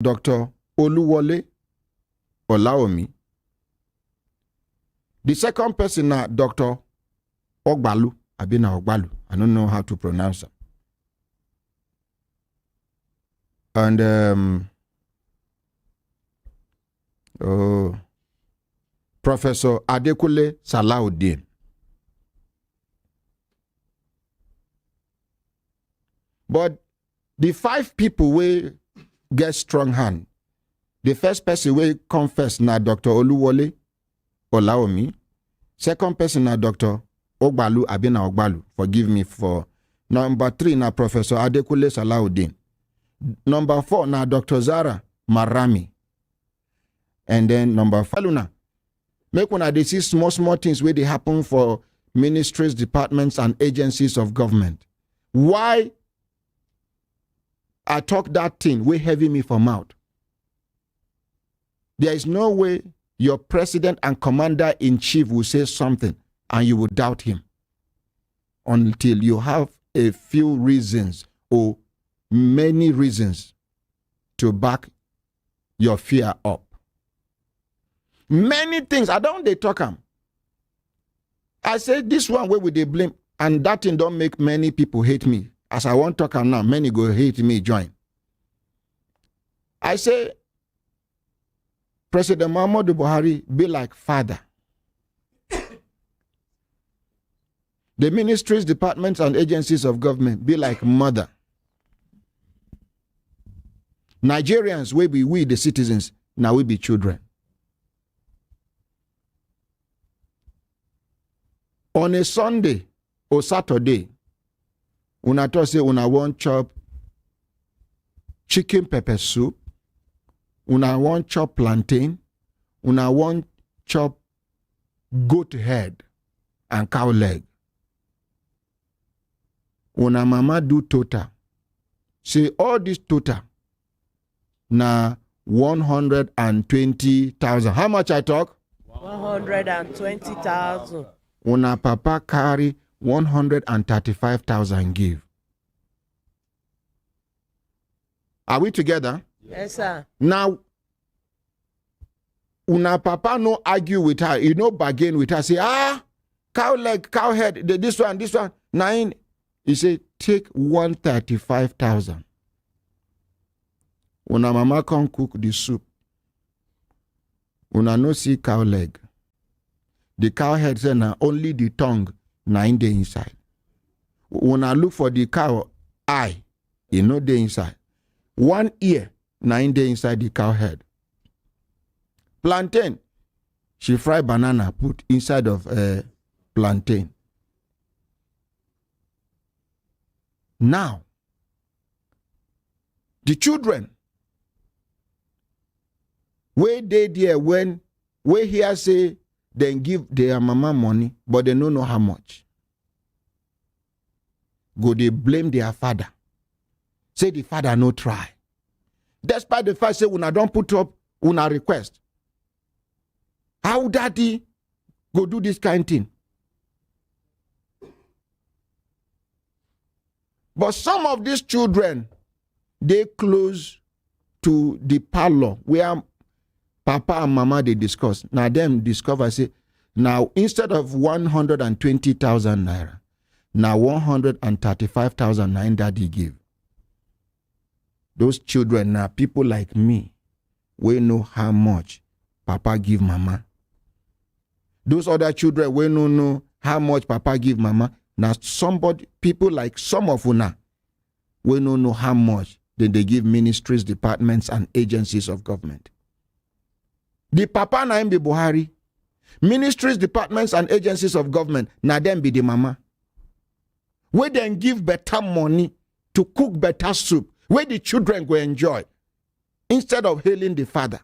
Dr. Oluwole Olaomi. The second person na Dr. Ogbalu, Abina Ogbalu. I don't know how to pronounce it. And Professor Adekule Salahuddin. But the 5 people will get strong hand. The first person will confess na Dr. Oluwole Olaomi. Second person na Dr. Ogbalu Abina Ogbalu. Forgive me for. Number 3 na Professor Adekule Salahuddin. Number 4 na Dr. Zara Marami. And then number 5 Luna. Make when they see small things where they happen for ministries, departments, and agencies of government. Why I talk that thing way heavy me for mouth? There is no way your president and commander-in-chief will say something and you will doubt him until you have a few reasons or many reasons to back your fear up. Many things, I don't they talk them. I say this one way with they blame, and that thing don't make many people hate me. As I want to talk now, many go hate me join. I say President Muhammadu Buhari be like father. The ministries, departments, and agencies of government be like mother. Nigerians, we the citizens, now we be children. On a Sunday or Saturday, una to say una want chop chicken pepper soup, una want chop plantain, una want chop goat head and cow leg. Una mama do total. Say all this total na 120,000. How much I talk? 120,000. Una papa carry 135,000 give. Are we together? Yes, sir. Now, una papa no argue with her. You no bargain with her. Say, cow leg, cow head, this one, 9. He say, take 135,000. Una mama come cook the soup. Una no see cow leg. The cow head say na only the tongue 9 day inside. Una look for the cow eye, you know day inside. 1 ear 9 day inside the cow head. Plantain, she fry banana put inside of plantain. Now, the children, where they there when we hear say then give their mama money, but they don't know how much. Go they blame their father. Say the father no try. Despite the fact say una don't put up una request. How daddy go do this kind of thing? But some of these children, they close to the parlor where Papa and Mama they discuss. Now them discover say, now instead of 120,000 naira, now 135,000 naira daddy give. Those children now people like me, we know how much Papa give Mama. Those other children we no know how much Papa give Mama. Now people like some of una, we no know how much then they give ministries, departments, and agencies of government. The Papa na him be Buhari. Ministries, departments, and agencies of government, na them be the mama. We then give better money to cook better soup, where the children go enjoy, instead of hailing the father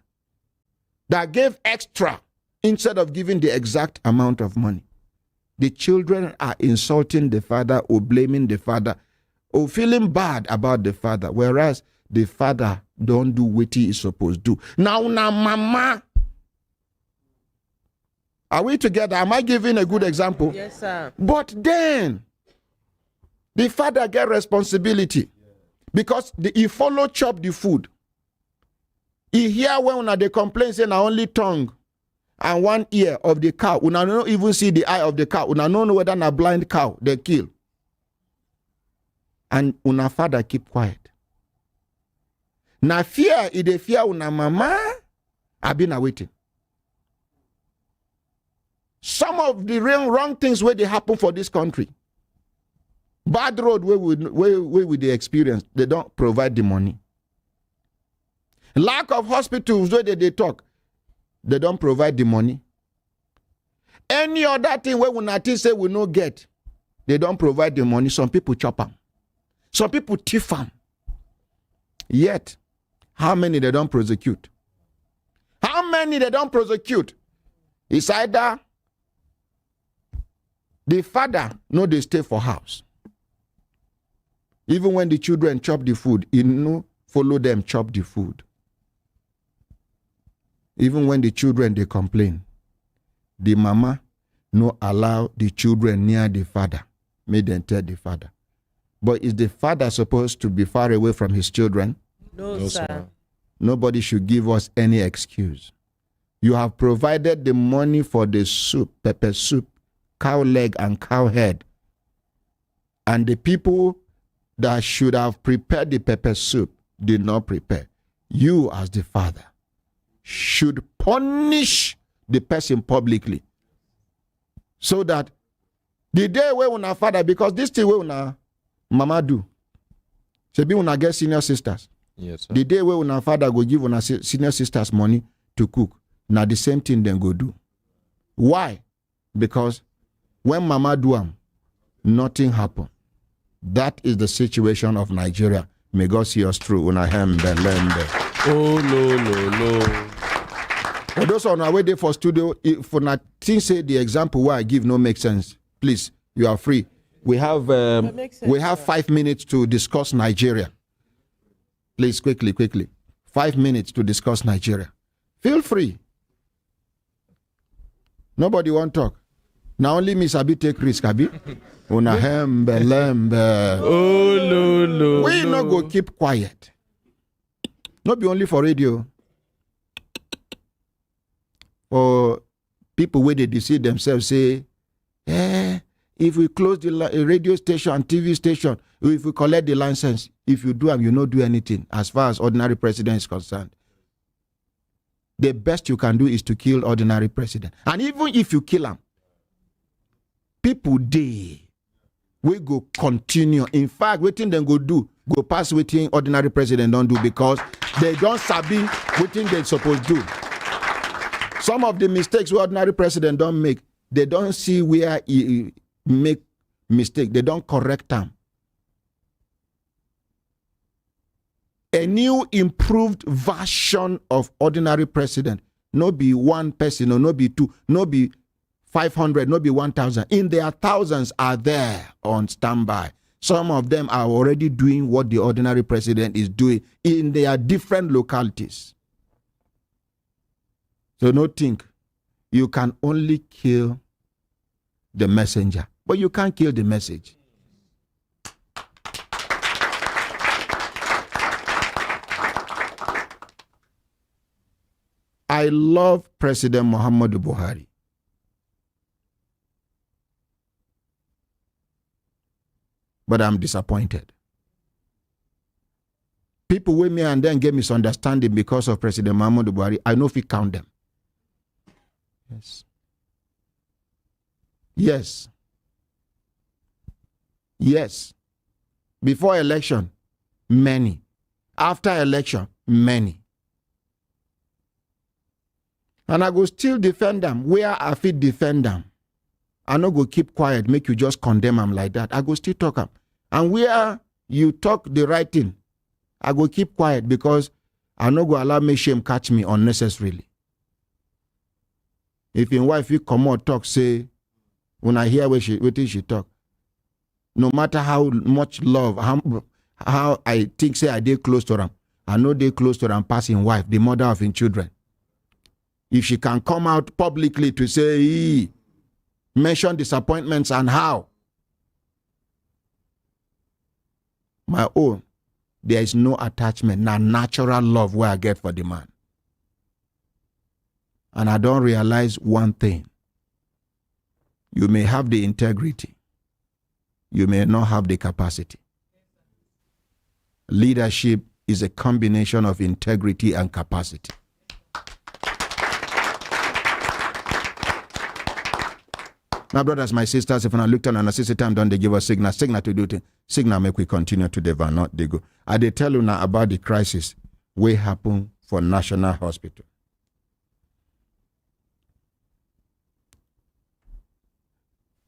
that gave extra instead of giving the exact amount of money. The children are insulting the father or blaming the father or feeling bad about the father, whereas the father don't do what he is supposed to do. Now, mama. Are we together? Am I giving a good example? Yes, sir. But then, the father get responsibility because he follow chop the food. He hear when una dey complain say na only tongue and one ear of the cow. Una no even see the eye of the cow. Una no know whether na blind cow they kill. And una father keep quiet. Na fear, if they fear una mama, I been waiting. Some of the wrong things where they happen for this country. Bad road where we they experience, they don't provide the money. Lack of hospitals where they talk, they don't provide the money. Any other thing where we not say we no get, they don't provide the money. Some people chop them. Some people thief them. Yet, how many they don't prosecute? How many they don't prosecute? It's either the father no they stay for house. Even when the children chop the food, he no follow them chop the food. Even when the children they complain, the mama no allow the children near the father. Make them tell the father. But is the father supposed to be far away from his children? No, sir. Nobody should give us any excuse. You have provided the money for the soup, pepper soup, cow leg and cow head. And the people that should have prepared the pepper soup did not prepare. You as the father should punish the person publicly. So that the day where una father, because this thing where una mama do, say be una get senior sisters. Yes, sir. The day where una father go give una senior sisters money to cook, now the same thing then go do. Why? Because when mama do am, nothing happen. That is the situation of Nigeria. May God see us through. Una hembe lembe. Oh no. For those on our way there for studio, if una think say the example where I give no make sense, please, you are free. We have 5 minutes to discuss Nigeria. Please, quickly. 5 minutes to discuss Nigeria. Feel free. Nobody want talk. Now only me sabi take risk, abi. Una hembe lembe. Oh no. We no go keep quiet. Not be only for radio. For people where they deceive themselves, say, if we close the radio station and TV station, if we collect the license, if you do them, you not do anything as far as ordinary president is concerned. The best you can do is to kill ordinary president. And even if you kill him, people we go continue. In fact, waiting them go pass waiting ordinary president don't do because they don't sabi waiting they supposed to do. Some of the mistakes ordinary president don't make, they don't see where he make mistake. They don't correct them. A new improved version of ordinary president. No be one person, or no be two, no be 500, no be 1,000. In their thousands are there on standby. Some of them are already doing what the ordinary president is doing in their different localities. So no think you can only kill the messenger, but you can't kill the message. I love President Muhammadu Buhari. But I'm disappointed. People with me and then get misunderstanding because of President Muhammadu Buhari. I know if we count them. Yes. Before election, many. After election, many. And I go still defend them where I fit defend them. I no go keep quiet, make you just condemn them like that. I go still talk them. And where you talk the right thing, I go keep quiet because I no go allow me shame catch me unnecessarily. If your wife you come out talk, say, when I hear what she talk, no matter how much love, how I think say I dey close to them, I know they close to them passing wife, the mother of his children. If she can come out publicly to say, mention disappointments and how, my own, there is no attachment, na natural love where I get for the man. And I don't realize one thing. You may have the integrity. You may not have the capacity. Leadership is a combination of integrity and capacity. My brothers, my sisters, if I look down and I see the time, don't they give us signal to do things. Signal make we continue to the van, not they go. I they tell you now about the crisis will happen for National Hospital.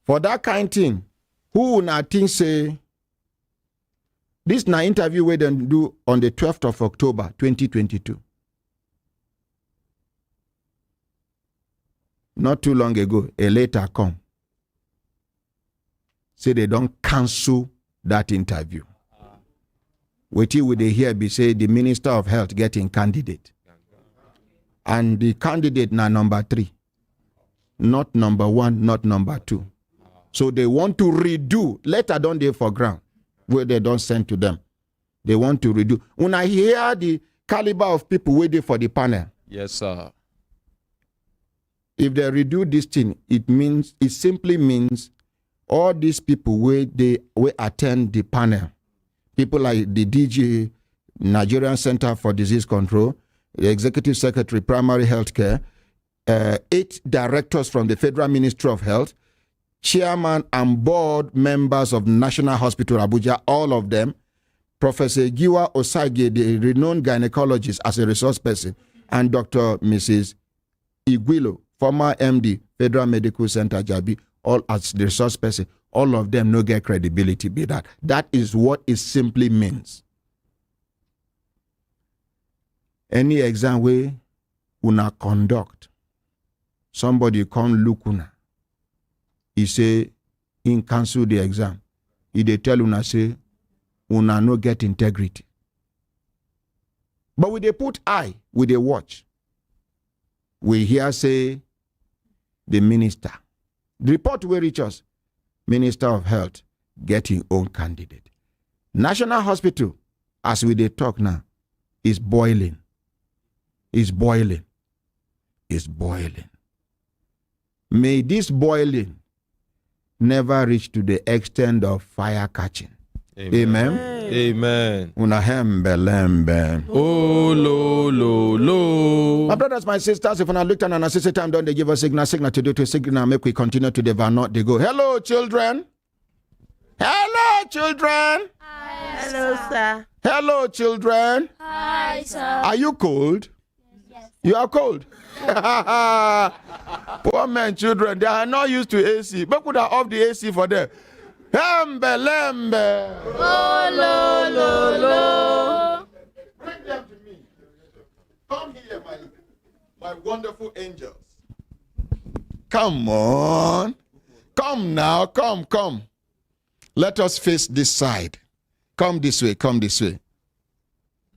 For that kind of thing, who will not think say, this na interview we then do on the 12th of October, 2022. Not too long ago, a letter come. Say they don't cancel that interview. Wait till they hear be say the Minister of Health getting candidate. And the candidate now number 3. Not number 1, not number 2. So they want to redo. Letter don't they for ground. Where they don't send to them. They want to redo. When I hear the caliber of people waiting for the panel. Yes, sir. If they redo this thing, it simply means all these people where they will attend the panel. People like the DG, Nigerian Center for Disease Control, the Executive Secretary, Primary Health Care, 8 directors from the Federal Ministry of Health, chairman and board members of National Hospital Abuja, all of them, Professor Giwa Osage, the renowned gynecologist as a resource person, and Dr. Mrs. Igwilo, former MD, Federal Medical Center, Jabi, all as the resource person, all of them no get credibility be that. That is what it simply means. Any exam way una conduct, somebody come look una, he say, in cancel the exam. He they tell una say, una no get integrity. But we they put eye, we they watch. We hear say, the minister. The report will reach us. Minister of Health getting own candidate. National Hospital, as we they talk now, is boiling. Is boiling. Is boiling. May this boiling never reach to the extent of fire catching. Amen. Amen. Una hembe lembe. Oh, lo. My brothers, my sisters, if I look at an assistant time, don't they give us signal to do to signal, make we continue to the van, not they go. Hello, children. Hello, children. Hi, hello, sir. Hello, children. Hi, sir. Are you cold? Yes. You are cold. Poor men, children, they are not used to AC. But could have off the AC for them. Hembe lembe. Oh, lo. Bring them to me. Come here, my wonderful angels. Come on. Come now, come. Let us face this side. Come this way.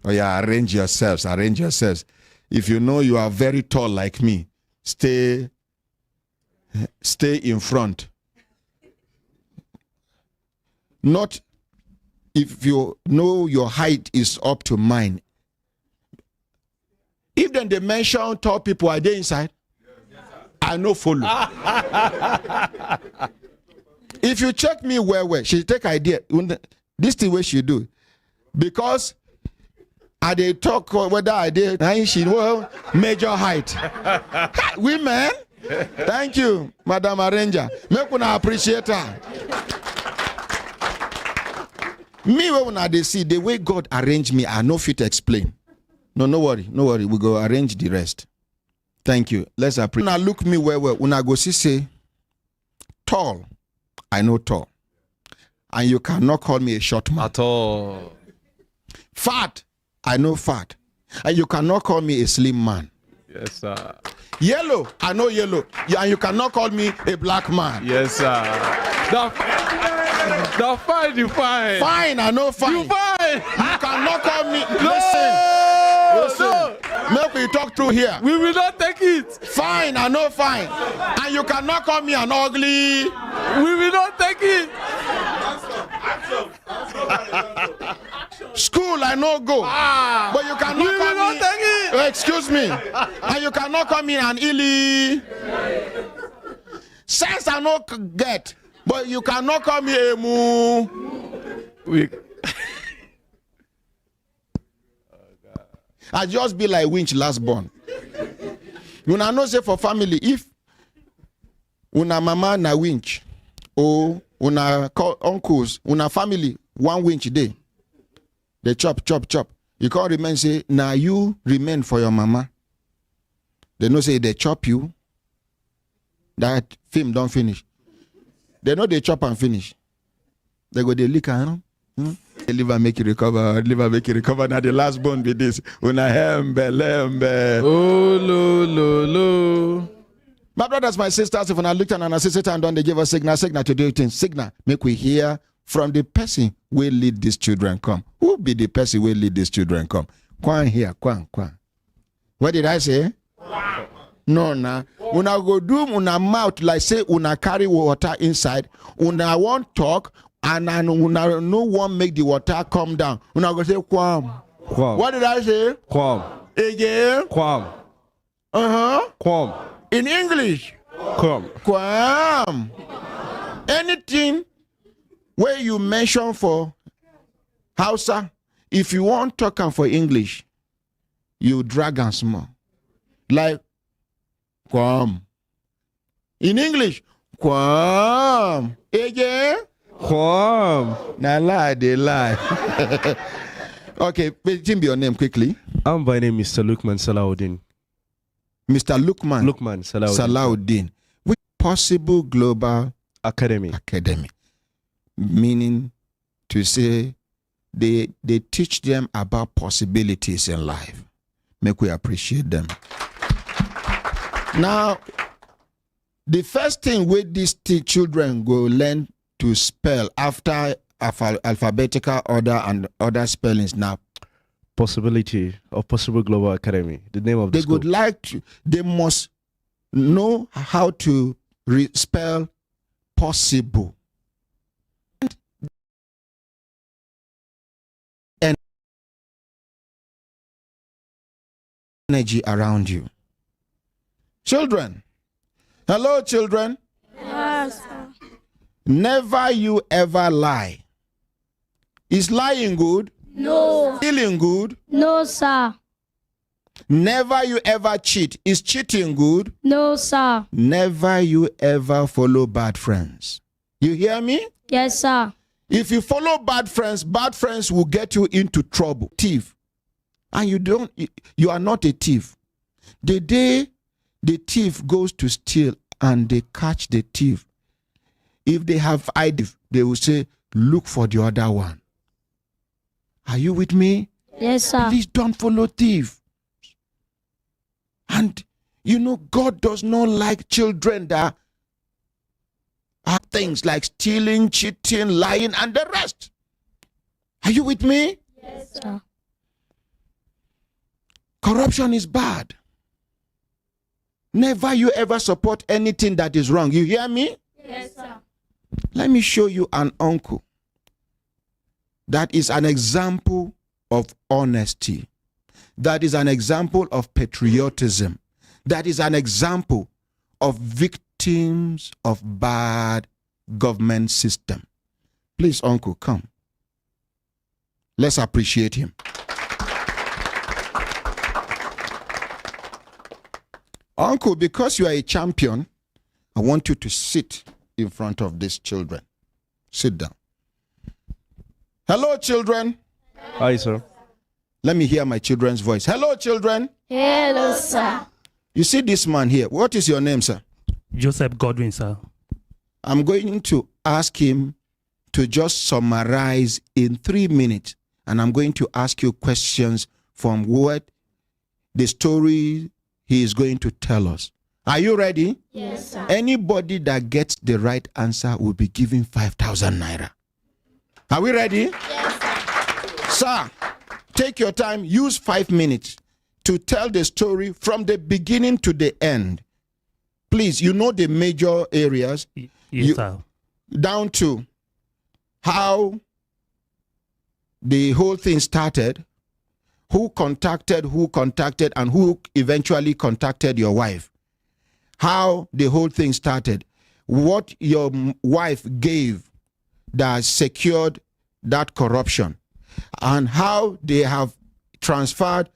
Oh yeah, arrange yourselves. If you know you are very tall like me, stay in front. Not if you know your height is up to mine. If then they mention tall people, are they inside? I no follow. If you check me where she take idea. This the way she do. Because I they talk whether I did she well major height. Women, thank you, Madam Arranger. Make una appreciate her. Me when they see the way God arranged me, I no fit explain. No worry. We go arrange the rest. Thank you. Let's appreciate. Una look me well. Una go see say tall. I know tall. And you cannot call me a short man. At all. Fat. I know fat. And you cannot call me a slim man. Yes, sir. Yellow. I know yellow. And you cannot call me a black man. Yes, sir. The fine, you fine. Fine, I know fine. You fine. You cannot call me. Listen. No. Make we talk through here. We will not take it. Fine, I know fine. And you cannot call me an ugly. We will not take it. School, I know go. But you cannot We will call not me. take it. Excuse me. And you cannot come in and illy. Sense I no get, but you cannot come here, moo. I just be like winch last born. Una know say for family, if una mama na winch, or una uncles, una family, one winch day, they chop. You can't remain say, now you remain for your mama. They know say they chop you. That film don't finish. They know they chop and finish. They go they lick and liver make you recover. Now the last bone be this. Una hembe. Oh, lo. My brothers, my sisters, if when I looked and I see Satan done, they give us signal to do things. Signal, make we hear from the person will lead these children come. Who be the person will lead these children come? Kwan here, kwan. What did I say? No, nah. Una go do una mouth like say una carry water inside. Una won't talk and una no one make the water come down. Una go say kwam. What did I say? Kwam. Again? Kwam. Kwam. In English? Kwam. Anything where you mention for Hausa, if you want talk for English, you drag and small. Like Kwam. In English, Kwam. Again? Kwam. Nah lie, they lie. Okay, please be your name quickly. I'm by name Mr. Lukman Salahuddin. Mr. Lukman Salahuddin. With Possible Global Academy. Meaning to say they teach them about possibilities in life. Make we appreciate them. Now, the first thing with these children go learn to spell after alphabetical order and other spellings now. Possibility of Possible Global Academy. The name of the school. They must know how to spell possible. And energy around you. Children. Hello, children. Yes. Never you ever lie. Is lying good? No. Stealing good? No, sir. Never you ever cheat. Is cheating good? No, sir. Never you ever follow bad friends. You hear me? Yes, sir. If you follow bad friends will get you into trouble. Thief. And you are not a thief. The day the thief goes to steal and they catch the thief, if they have ID, they will say, look for the other one. Are you with me? Yes, sir. Please don't follow thief. And God does not like children that are things like stealing, cheating, lying, and the rest. Are you with me? Yes, sir. Corruption is bad. Never you ever support anything that is wrong. You hear me? Yes, sir. Let me show you an uncle that is an example of honesty. That is an example of patriotism. That is an example of victims of bad government system. Please, uncle, come. Let's appreciate him. Uncle, because you are a champion, I want you to sit in front of these children. Sit down. Hello, children. Hi, sir. Let me hear my children's voice. Hello, children. Hello, sir. You see this man here. What is your name, sir? Joseph Godwin, sir. I'm going to ask him to just summarize in 3 minutes. And I'm going to ask you questions from what the story he is going to tell us. Are you ready? Yes, sir. Anybody that gets the right answer will be given 5,000 naira. Are we ready? Yes, sir. Sir, take your time. Use 5 minutes to tell the story from the beginning to the end. Please, you know the major areas. Yes, sir. Down to how the whole thing started, who contacted, and who eventually contacted your wife. How the whole thing started. What your wife gave that secured that corruption. And how they have transferred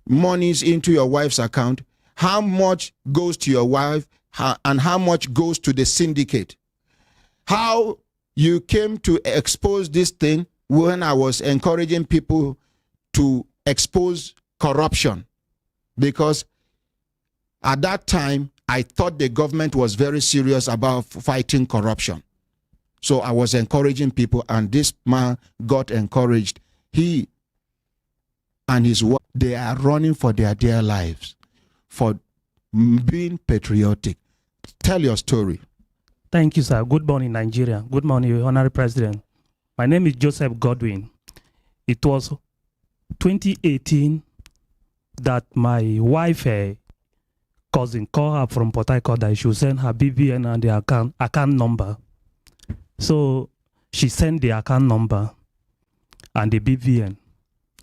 monies into your wife's account. How much goes to your wife and how much goes to the syndicate. How you came to expose this thing when I was encouraging people to expose corruption, because at that time I thought the government was very serious about fighting corruption. So I was encouraging people, and this man got encouraged. He and his wife, they are running for their dear lives for being patriotic. Tell your story. Thank you, sir. Good morning, Nigeria. Good morning, Honorary President. My name is Joseph Godwin. It was 2018 that my wife, cousin, called her from Port Harcourt that she should send her BVN and the account number. So she sent the account number and the BVN.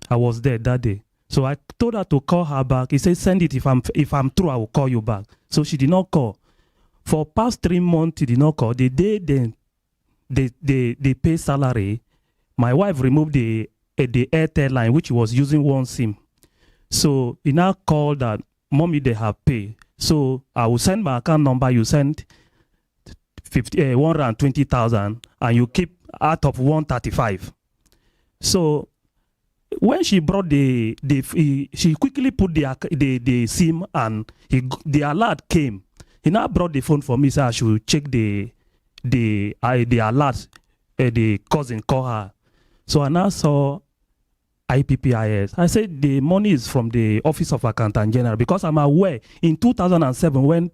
I was there that day. So I told her to call her back. He said, send it. If I'm through, I will call you back. So she did not call. For past 3 months, she did not call. The day they pay salary, my wife removed the Airtel line, which was using one SIM. So he now called that, mommy, they have paid. So I will send my account number. You send 120,000 and you keep out of 135. So when she brought she quickly put the SIM and the alert came. He now brought the phone for me, so I should check the alert. The cousin called her. So I now saw IPPIS. I said the money is from the Office of Accountant General, because I'm aware in 2007 when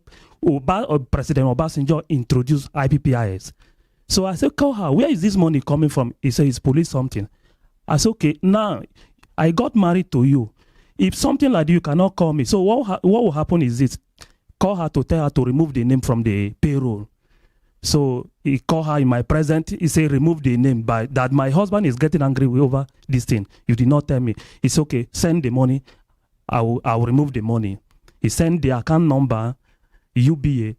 President Obasanjo introduced IPPIS. So I said, call her. Where is this money coming from? He said, it's police something. I said, okay, now I got married to you. If something like that, you cannot call me. So what will happen is this. Call her to tell her to remove the name from the payroll. So he called her in my presence. He said, remove the name. But that my husband is getting angry over this thing. You did not tell me. It's okay. Send the money. I will remove the money. He sent the account number, UBA.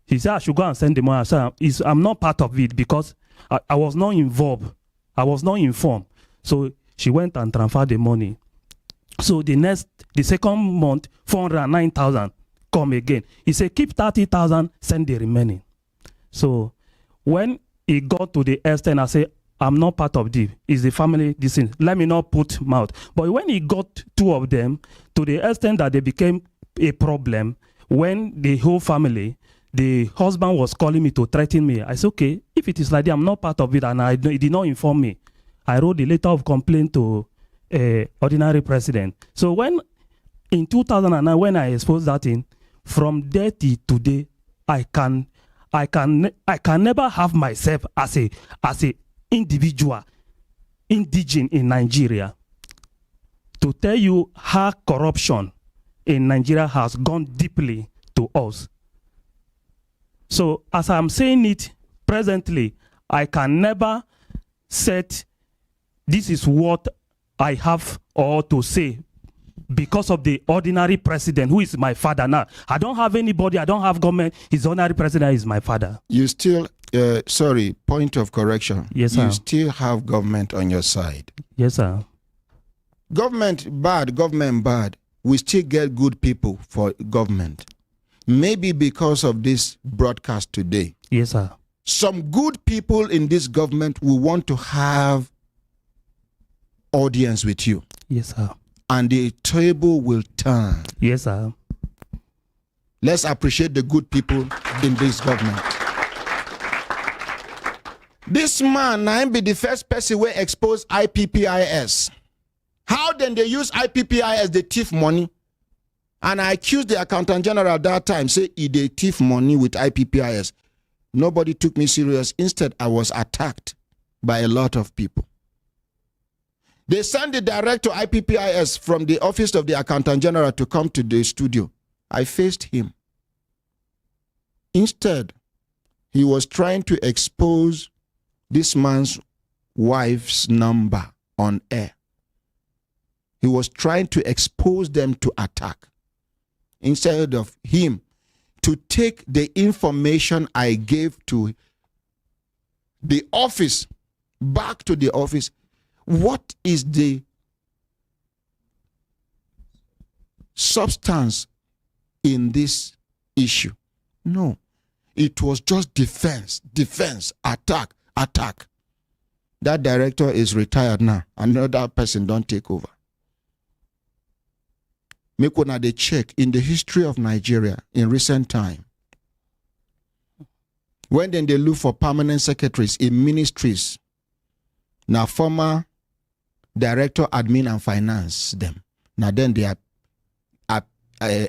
He said, I should go and send the money. I said, I'm not part of it because I was not involved. I was not informed. So she went and transferred the money. So the second month, 409,000 come again. He said, keep 30,000, send the remaining. So when he got to the extent, I said, I'm not part of this. It's the family decision. Let me not put mouth. But when he got 2 of them, to the extent that they became a problem, when the whole family, the husband was calling me to threaten me. I said, okay, if it is like that, I'm not part of it, and he did not inform me. I wrote the letter of complaint to ordinary president. So when in 2009, when I exposed that in, from there till today, I can never have myself as a individual, indigene in Nigeria, to tell you how corruption in Nigeria has gone deeply to us. So as I'm saying it presently, I can never set this is what I have or to say because of the ordinary president who is my father now. I don't have anybody, I don't have government. His ordinary president is my father. You still, sorry, point of correction. Yes, sir. You still have government on your side. Yes, sir. Government bad. We still get good people for government. Maybe because of this broadcast today. Yes, sir. Some good people in this government will want to have audience with you. Yes, sir. And the table will turn. Yes, sir. Let's appreciate the good people in this government. This man, I be the first person who exposed IPPIS. How then they use IPPIS, they thief money? And I accused the accountant general at that time, say they thief money with IPPIS. Nobody took me serious. Instead, I was attacked by a lot of people. They sent the director IPPIS from the office of the accountant general to come to the studio. I faced him. Instead, he was trying to expose this man's wife's number on air. He was trying to expose them to attack. Instead of him to take the information I gave to the office back to the office. What is the substance in this issue? No. It was just defense, attack. That director is retired now. Another person don't take over. Make one of the check in the history of Nigeria in recent time. When then they look for permanent secretaries in ministries, now former director, admin and finance them. Now then they are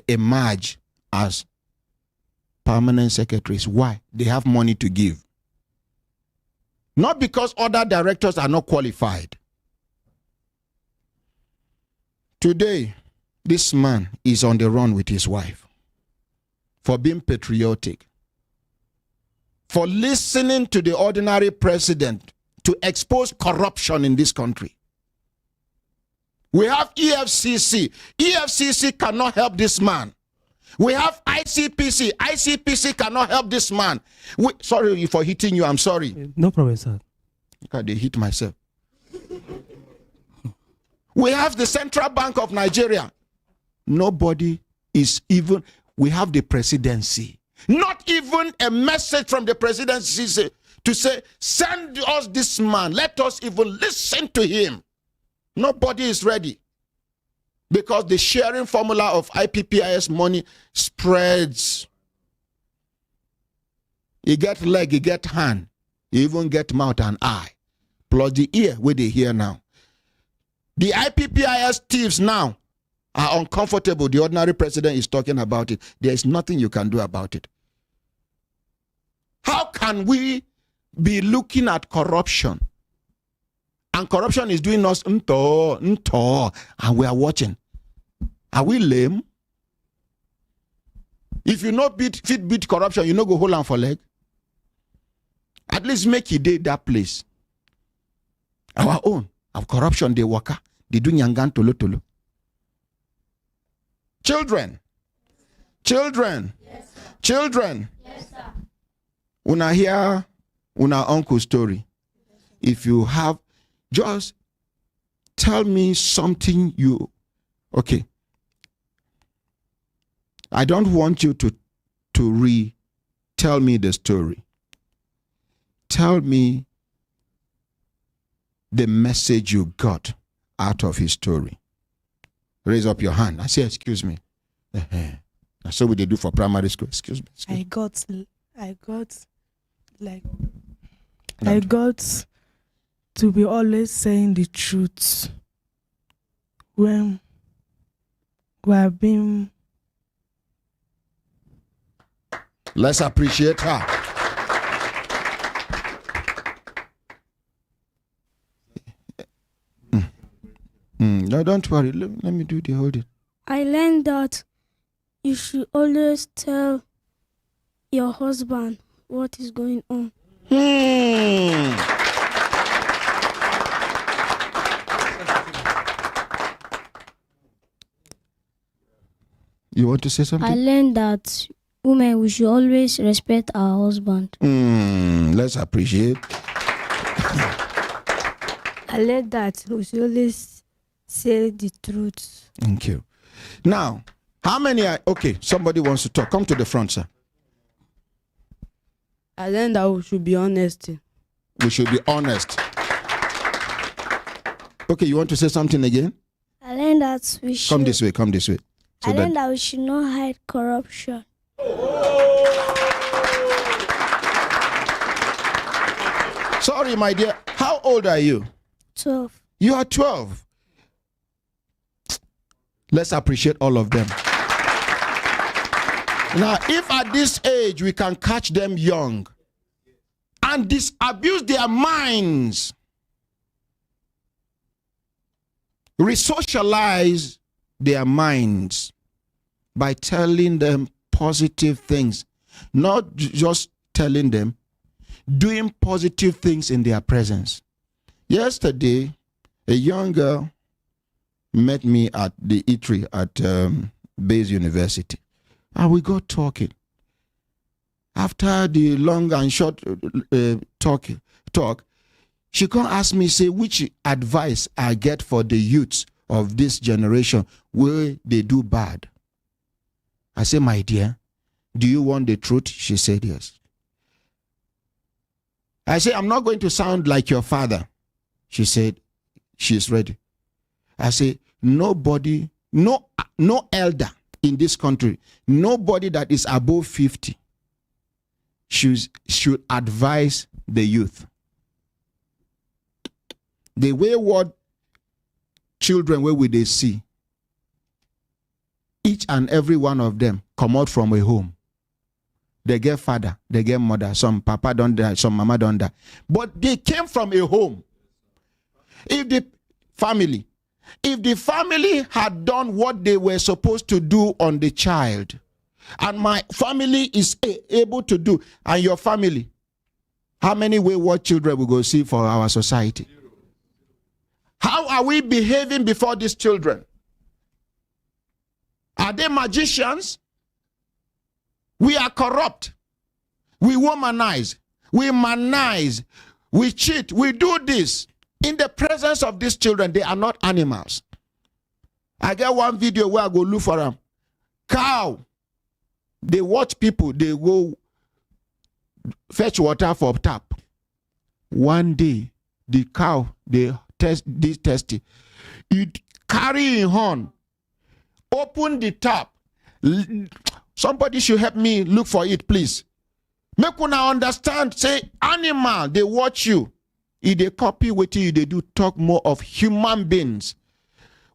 emerge as permanent secretaries. Why? They have money to give. Not because other directors are not qualified. Today, this man is on the run with his wife for being patriotic, for listening to the ordinary president to expose corruption in this country. We have EFCC. EFCC cannot help this man. We have ICPC. ICPC cannot help this man. Sorry for hitting you. I'm sorry. No problem, sir. They hit myself. We have the Central Bank of Nigeria. Nobody is even. We have the presidency. Not even a message from the presidency to say, send us this man. Let us even listen to him. Nobody is ready. Because the sharing formula of IPPIS money spreads. You get leg, you get hand. You even get mouth and eye. Plus the ear where they hear now. The IPPIS thieves now are uncomfortable. The ordinary president is talking about it. There is nothing you can do about it. How can we be looking at corruption? And corruption is doing us and we are watching. Are we lame? If you not beat corruption, you no go hold on for leg. At least make it day that place. Our own of corruption, they work. They do nyangan tolo. Children. Yes, children. Yes, sir. Una hear una uncle story. If you have, just tell me something okay. I don't want you to tell me the story. Tell me the message you got out of his story. Raise up your hand. I say, excuse me. That's what they do for primary school. Excuse me. I got to be always saying the truth when we are being. Let's appreciate her. No, don't worry. Let me do the holding. I learned that you should always tell your husband what is going on. You want to say something? I learned that women, we should always respect our husband. Let's appreciate. I learned that we should always say the truth. Thank you. Now, how many are okay? Somebody wants to talk. Come to the front, sir. I learned that we should be honest. We should be honest. Okay, you want to say something again? I learned that we should. Come this way. I learned that we should not hide corruption. Sorry, my dear. How old are you? 12. You are 12. Let's appreciate all of them. Now, if at this age we can catch them young and disabuse their minds, resocialize their minds by telling them positive things, not just telling them, doing positive things in their presence. Yesterday, a young girl met me at the eatery at Bayes University. And we got talking. After the long and short talk, she come ask me, say, which advice I get for the youths of this generation where they do bad. I say, my dear, do you want the truth? She said, yes. I say, I'm not going to sound like your father. She said, she's ready. I say, nobody, no elder in this country, nobody that is above 50 should advise the youth. The wayward children, where will they see? Each and every one of them come out from a home. They get father, they get mother. Some papa don't die, some mama don't die. But they came from a home. If the family had done what they were supposed to do on the child, and my family is able to do, and your family, how many wayward children we go see for our society? How are we behaving before these children? Are they magicians? We are corrupt. We womanize. We manize. We cheat. We do this. In the presence of these children, they are not animals. I get one video where I go look for them. Cow. They watch people. They go fetch water for tap. One day, the cow, they test this testy. It carry in horn. Open the tap. Somebody should help me look for it, please. Make una understand. Say animal, they watch you. If they copy what you they do, talk more of human beings.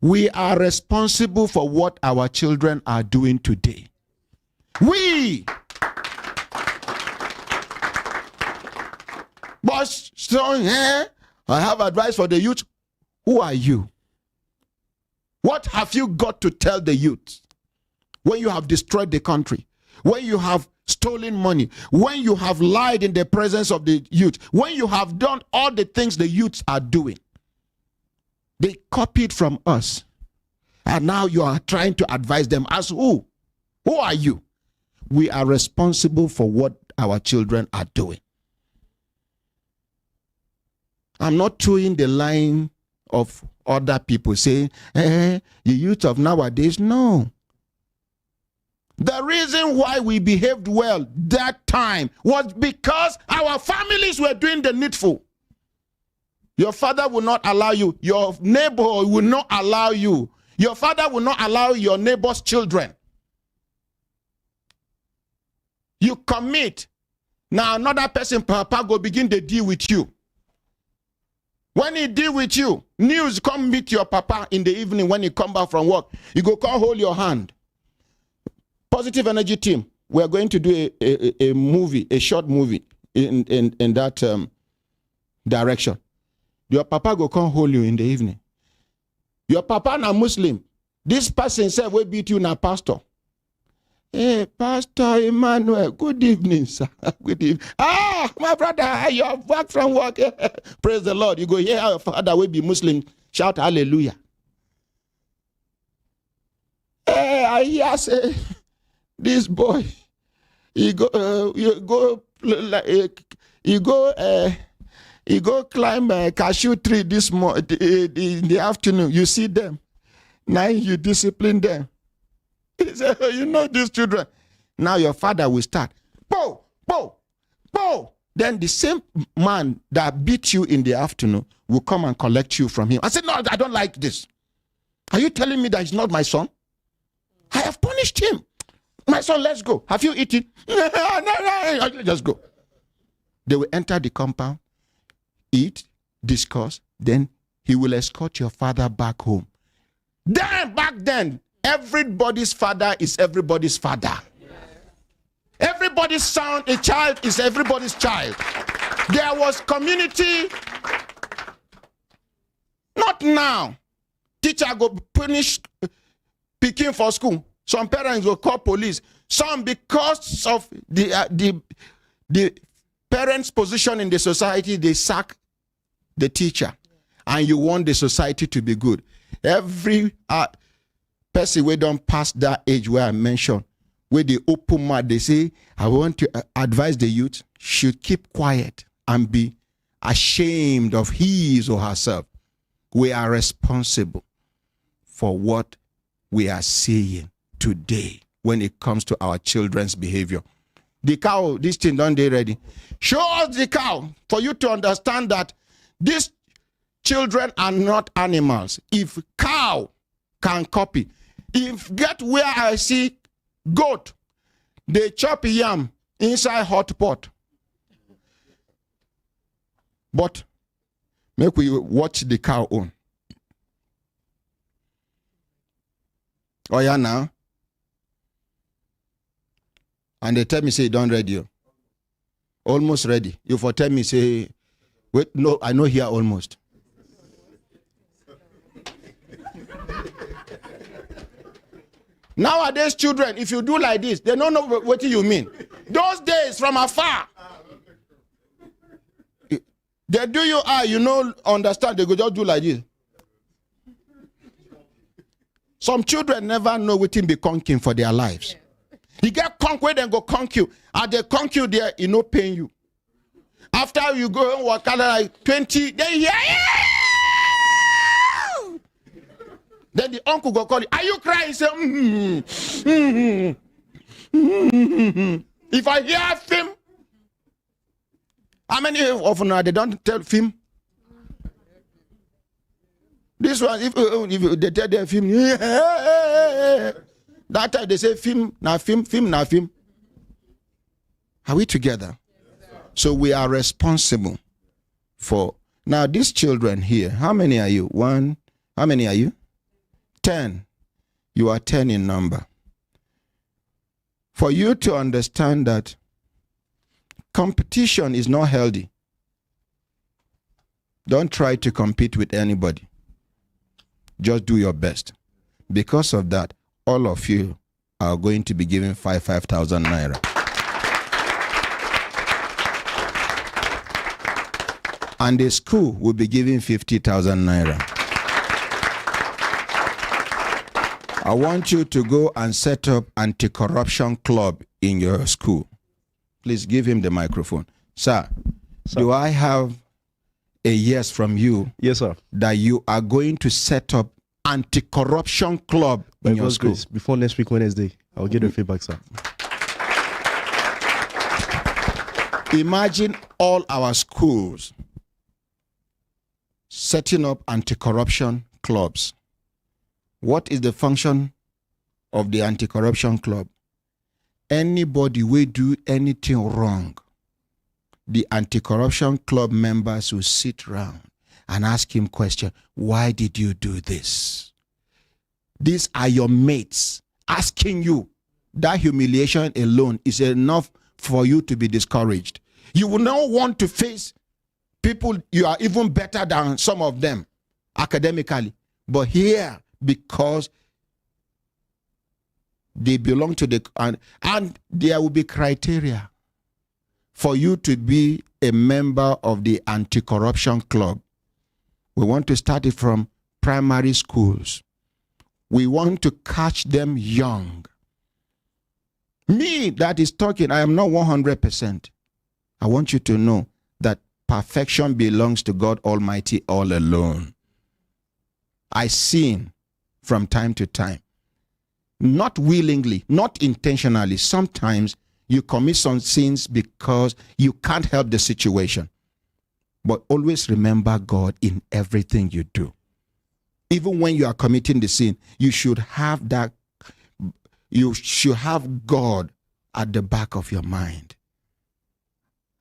We are responsible for what our children are doing today. We. But so I have advice for the youth. Who are you? What have you got to tell the youth? When you have destroyed the country, when you have stolen money, when you have lied in the presence of the youth, when you have done all the things the youths are doing. They copied from us. And now you are trying to advise them as who? Who are you? We are responsible for what our children are doing. I'm not towing the line of other people saying, the youth of nowadays. No. The reason why we behaved well that time was because our families were doing the needful. Your father will not allow you. Your neighbor will not allow you. Your father will not allow your neighbor's children. You commit. Now another person, papa, go begin to deal with you. When he deal with you, news come meet your papa in the evening when he come back from work. You go come hold your hand. Positive Energy team, we are going to do a movie, a short movie in that direction. Your papa go come hold you in the evening. Your papa na Muslim. This person said, we beat you na pastor. Hey, Pastor Emmanuel, good evening, sir. Good evening. Ah, my brother, you have back from work. Praise the Lord. You go hear your father will be Muslim. Shout hallelujah. Hey, I hear say, this boy, he go climb a cashew tree this morning in the afternoon. You see them. Now you discipline them. He said, you know these children. Now your father will start. Bo, bo, bo. Then the same man that beat you in the afternoon will come and collect you from him. I said, no, I don't like this. Are you telling me that he's not my son? I have punished him. My son, let's go. Have you eaten? No, just go. They will enter the compound, eat, discuss, then he will escort your father back home. Then, back then, everybody's father is everybody's father. Everybody's son, a child is everybody's child. There was community. Not now. Teacher go punish picking for school. Some parents will call police. Some, because of the parents' position in the society, they sack the teacher. And you want the society to be good. Every person we don't pass that age where I mentioned, where they open mouth, they say, I want to advise the youth should keep quiet and be ashamed of his or herself. We are responsible for what we are seeing today when it comes to our children's behavior. The cow, this thing done they ready. Show us the cow for you to understand that these children are not animals. If cow can copy, if get where I see goat, they chop yam inside hot pot. But make we watch the cow own. Oh yeah, now. And they tell me, say, don't ready. Almost ready. You for tell me, say, wait, no, I know here almost. Nowadays, children, if you do like this, they don't know what you mean. Those days, from afar, they do you you know, understand, they go just do like this. Some children never know what be conking for their lives. You get conk where they go conk you. And they conk you there, it no pain you. After you go and work like 20, they hear you. Then the uncle go call you. Are you crying? Say, If I hear film, how many of them they don't tell film? This one, if they tell their film, that time they say film, now film, now film. Are we together? So we are responsible for. Now these children here, how many are you? One. How many are you? 10. You are 10 in number. For you to understand that competition is not healthy. Don't try to compete with anybody. Just do your best. Because of that, all of you are going to be given 5,000 naira. And the school will be giving 50,000 naira. I want you to go and set up anti-corruption club in your school. Please give him the microphone. Sir, do I have a yes from you? Yes, sir. That you are going to set up anti-corruption club in your school? Grace, before next week, Wednesday, I'll get the feedback, sir. Imagine all our schools setting up anti-corruption clubs. What is the function of the anti-corruption club? Anybody will do anything wrong, the anti-corruption club members will sit around and ask him question, why did you do this? These are your mates asking you. That humiliation alone is enough for you to be discouraged. You will not want to face people you are even better than some of them academically. But here, because they belong to the, and there will be criteria for you to be a member of the anti-corruption club. We want to start it from primary schools. We want to catch them young. Me that is talking, I am not 100%. I want you to know that perfection belongs to God Almighty all alone. I sin from time to time. Not willingly, not intentionally. Sometimes you commit some sins because you can't help the situation. But always remember God in everything you do. Even when you are committing the sin, you should have that, you should have God at the back of your mind.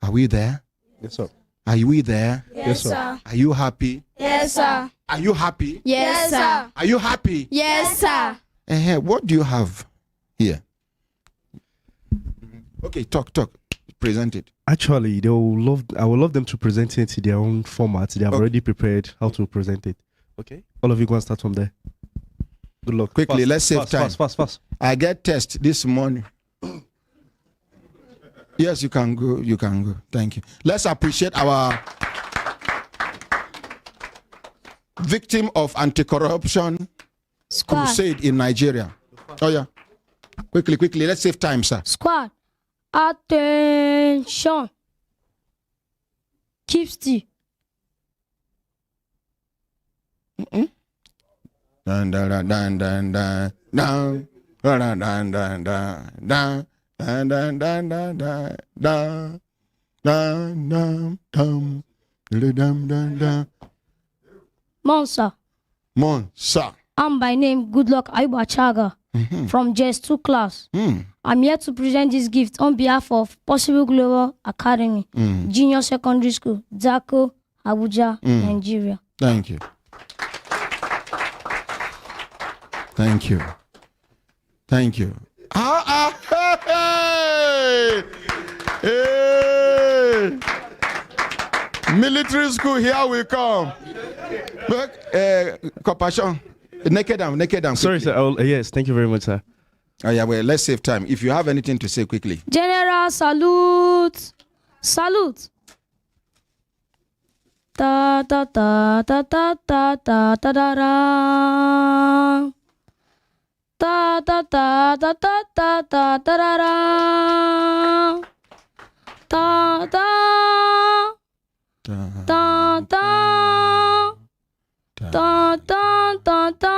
Are we there? Yes, sir. Are we there? Yes, sir. Are you happy? Yes, sir. Are you happy? Yes, sir. Are you happy? Yes, sir. What do you have here? Okay, talk. Present it. Actually, I would love them to present it in their own format. They have already prepared how to present it. Okay? All of you go and start from there. Good luck. Quickly, fast, let's save time. Fast. I get test this morning. Yes, you can go. You can go. Thank you. Let's appreciate our victim of anti-corruption Squad. crusade in Nigeria? Oh yeah. Quickly, quickly. Let's save time, sir. Squad. Attention. Keep still. Dun, dun, dun, dun, dun, dun, dun. Dun, dun, dun, dun, dun, dun. Dun, dun, dun, dun, dun, dun. Dun, dun, dun. Dun, dun, dun. Monster. Mon, sir. I'm by name Goodluck Ayubachaga from JS2 class. I'm here to present this gift on behalf of Possible Global Academy, Junior Secondary School, Zako, Abuja, Nigeria. Thank you. Thank you. Thank you. Hey! Hey! Military school, here we come. Look, compassion. Naked down. Sorry, sir. Yes, thank you very much, sir. Oh, yeah, well, let's save time. If you have anything to say quickly. General, salute. Salute. Ta ta ta ta ta ta ta ta da da. Ta ta ta ta ta ta ta ta da da. Ta ta ta ta ta ta ta ta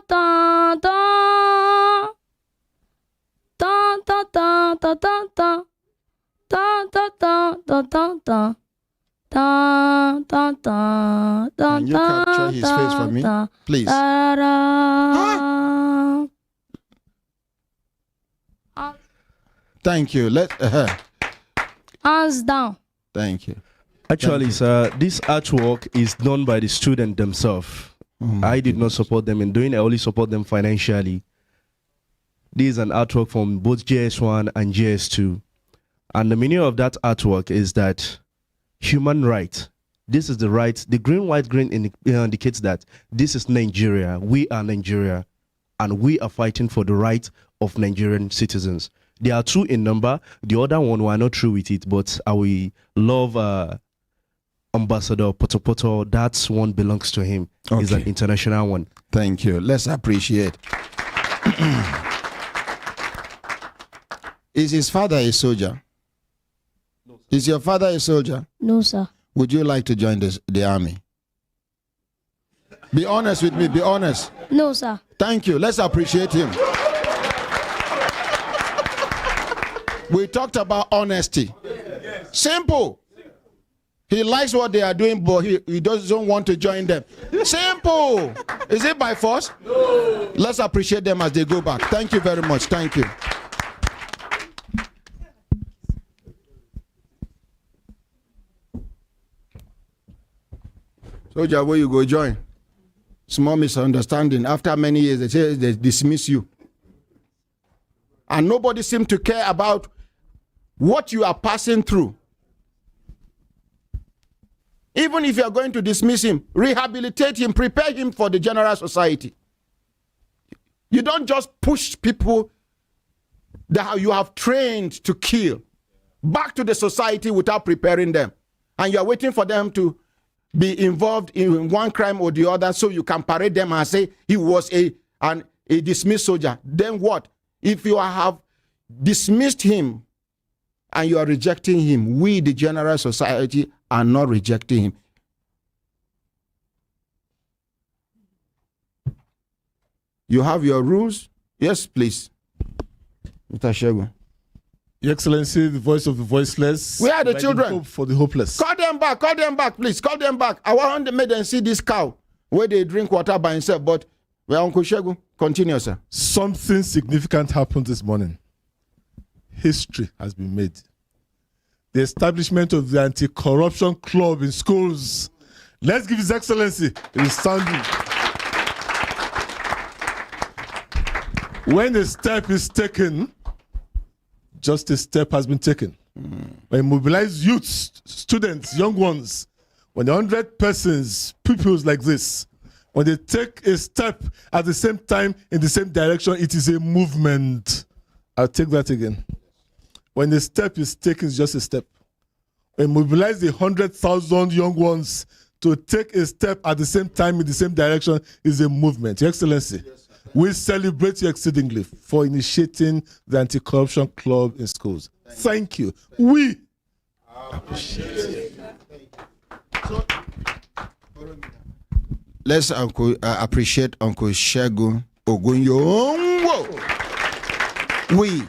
ta ta. Ta ta ta ta ta ta ta ta ta ta ta ta ta ta ta ta. Can you capture his face for me, please? Thank you. Hands down. Thank you. Actually, sir, this artwork is done by the student themselves. I did not support them in doing it. I only support them financially. This is an artwork from both JS1 and JS2. And the meaning of that artwork is that human right. This is the right. The green, white, green indicates that this is Nigeria. We are Nigeria. And we are fighting for the right of Nigerian citizens. There are two in number. The other one, we are not through with it, but we love Ambassador Potopoto. That one belongs to him. Okay. It's an international one. Thank you. Let's appreciate. Is his father a soldier? No, is your father a soldier? No, sir. Would you like to join the army? Be honest with me. Be honest. No, sir. Thank you. Let's appreciate him. We talked about honesty. Simple. He likes what they are doing, but he doesn't want to join them. Simple. Is it by force? No. Let's appreciate them as they go back. Thank you very much. Thank you. Soldier, where you go join? Small misunderstanding. After many years, they say they dismiss you. And nobody seems to care about what you are passing through. Even if you are going to dismiss him, rehabilitate him, prepare him for the general society. You don't just push people that you have trained to kill back to the society without preparing them. And you are waiting for them to be involved in one crime or the other so you can parade them and say he was a dismissed soldier. Then what? If you have dismissed him and you are rejecting him, we, the general society, are not rejecting him. You have your rules? Yes, please. Mr. Shego. Your Excellency, the voice of the voiceless. Where are the children? Hope for the hopeless. Call them back, please. Call them back. I want to make them see this cow where they drink water by himself. But well, Uncle Shego, continue, sir. Something significant happened this morning. History has been made. The establishment of the anti-corruption club in schools. Let's give His Excellency a standing. When a step is taken, just a step has been taken. When mobilize youths, students, young ones, when 100 persons, pupils like this, when they take a step at the same time in the same direction, it is a movement. I'll take that again. When a step is taken, it's just a step. When mobilize the 100,000 young ones to take a step at the same time in the same direction is a movement. Your Excellency, we celebrate you exceedingly for initiating the Anti-Corruption Club in schools. Thank you. We appreciate it. Let's appreciate Uncle Shegun Ogunyo. We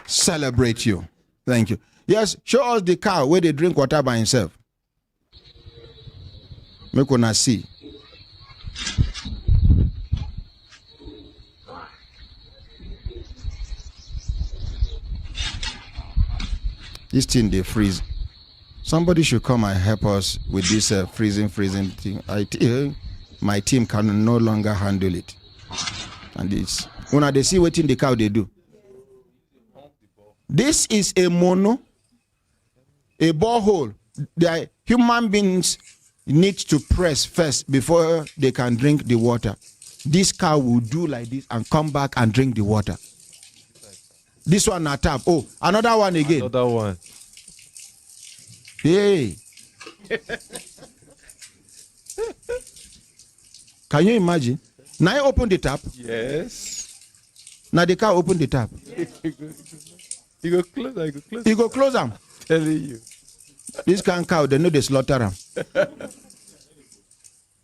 celebrate you. Thank you. Yes, show us the cow where they drink water by himself. Make una see. This thing they freeze. Somebody should come and help us with this freezing thing. My team can no longer handle it. And it's when they see what in the cow they do. This is a mono, a borehole. The human beings need to press first before they can drink the water. This cow will do like this and come back and drink the water. This one na tap. Oh, another one again. Another one. Hey. Can you imagine? Now you open the tap. Yes. Now the cow open the tap. You go close. I go close. You go close them. Telling you. This kind of cow, they know they slaughter them.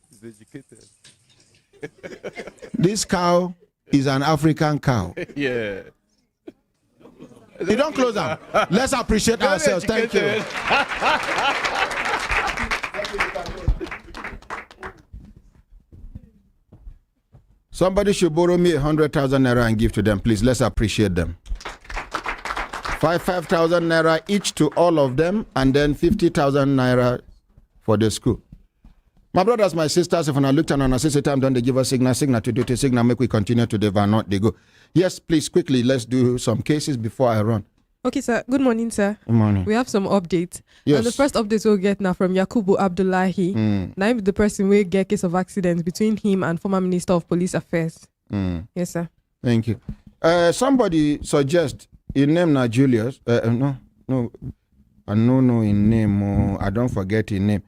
He's educated. This cow is an African cow. Yeah. You don't close them. Let's appreciate ourselves. Thank you. Somebody should borrow me 100,000 naira and give to them, please. Let's appreciate them. 5,000 naira each to all of them, and then 50,000 naira for the school. My brothers, my sisters, if I look at and I say time, don't they give us signal to do the signal, make we continue to the van, not they go. Yes, please, quickly, let's do some cases before I run. Okay, sir. Good morning, sir. Good morning. We have some updates. Yes. And the first update we'll get now from Yakubu Abdullahi. Now I'm the person who get case of accident between him and former Minister of Police Affairs. Yes, sir. Thank you. Somebody suggest in name now Julius. No, I know in name. I don't forget in name.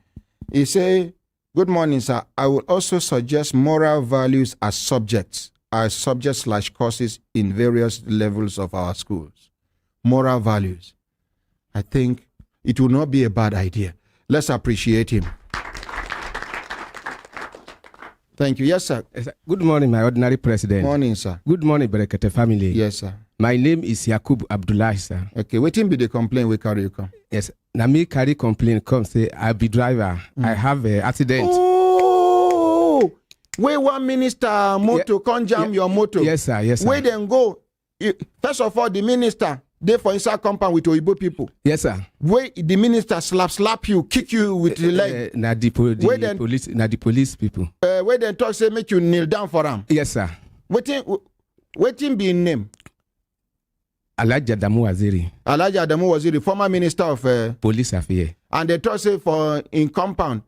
He say, "Good morning, sir. I will also suggest moral values as subjects / courses in various levels of our schools. Moral values. I think it will not be a bad idea. Let's appreciate him." Thank you. Yes, sir. Good morning, my ordinary president. Morning, sir. Good morning, Brekete family. Yes, sir. My name is Yakubu Abdullahi, sir. Okay, waiting be the complaint we carry you come. Yes. Now me carry complaint come say I be driver. I have a accident. Oh, where one minister motor can jam your motor. Yes, sir. Yes, sir. Where then go? First of all, the minister they for inside compound with Oyibo people. Yes, sir. Where the minister slap you, kick you with the leg. Na the police people. Where then talk say make you kneel down for them. Yes, sir. Waiting be in name. Alhaji Adamu Waziri. Alhaji Adamu Waziri, former minister of Police Affairs. And they talk say for in compound,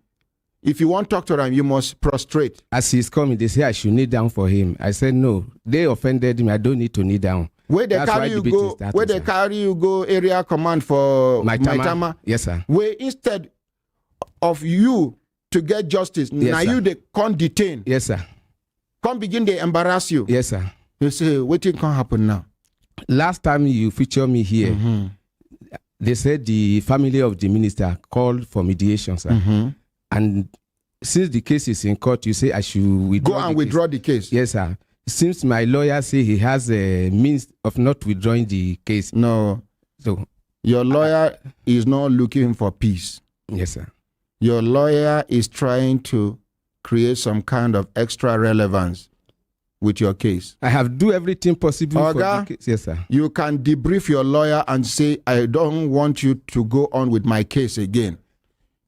if you want to talk to them, you must prostrate. As he's coming, they say I should kneel down for him. I said no. They offended me. I don't need to kneel down. Where they carry you go? Where they carry you go? Area command for Maitama. Yes, sir. Where instead of you to get justice, yes, now sir. you they can't detain. Yes, sir. Come begin they embarrass you. Yes, sir. You say what can happen now? Last time you feature me here, they said the family of the minister called for mediation, sir. And since the case is in court, you say I should withdraw the case. Yes, sir. Since my lawyer say he has a means of not withdrawing the case. No. So your lawyer is not looking for peace. Yes, sir. Your lawyer is trying to create some kind of extra relevance with your case. I have do everything possible for the case. Yes, sir. You can debrief your lawyer and say, I don't want you to go on with my case again.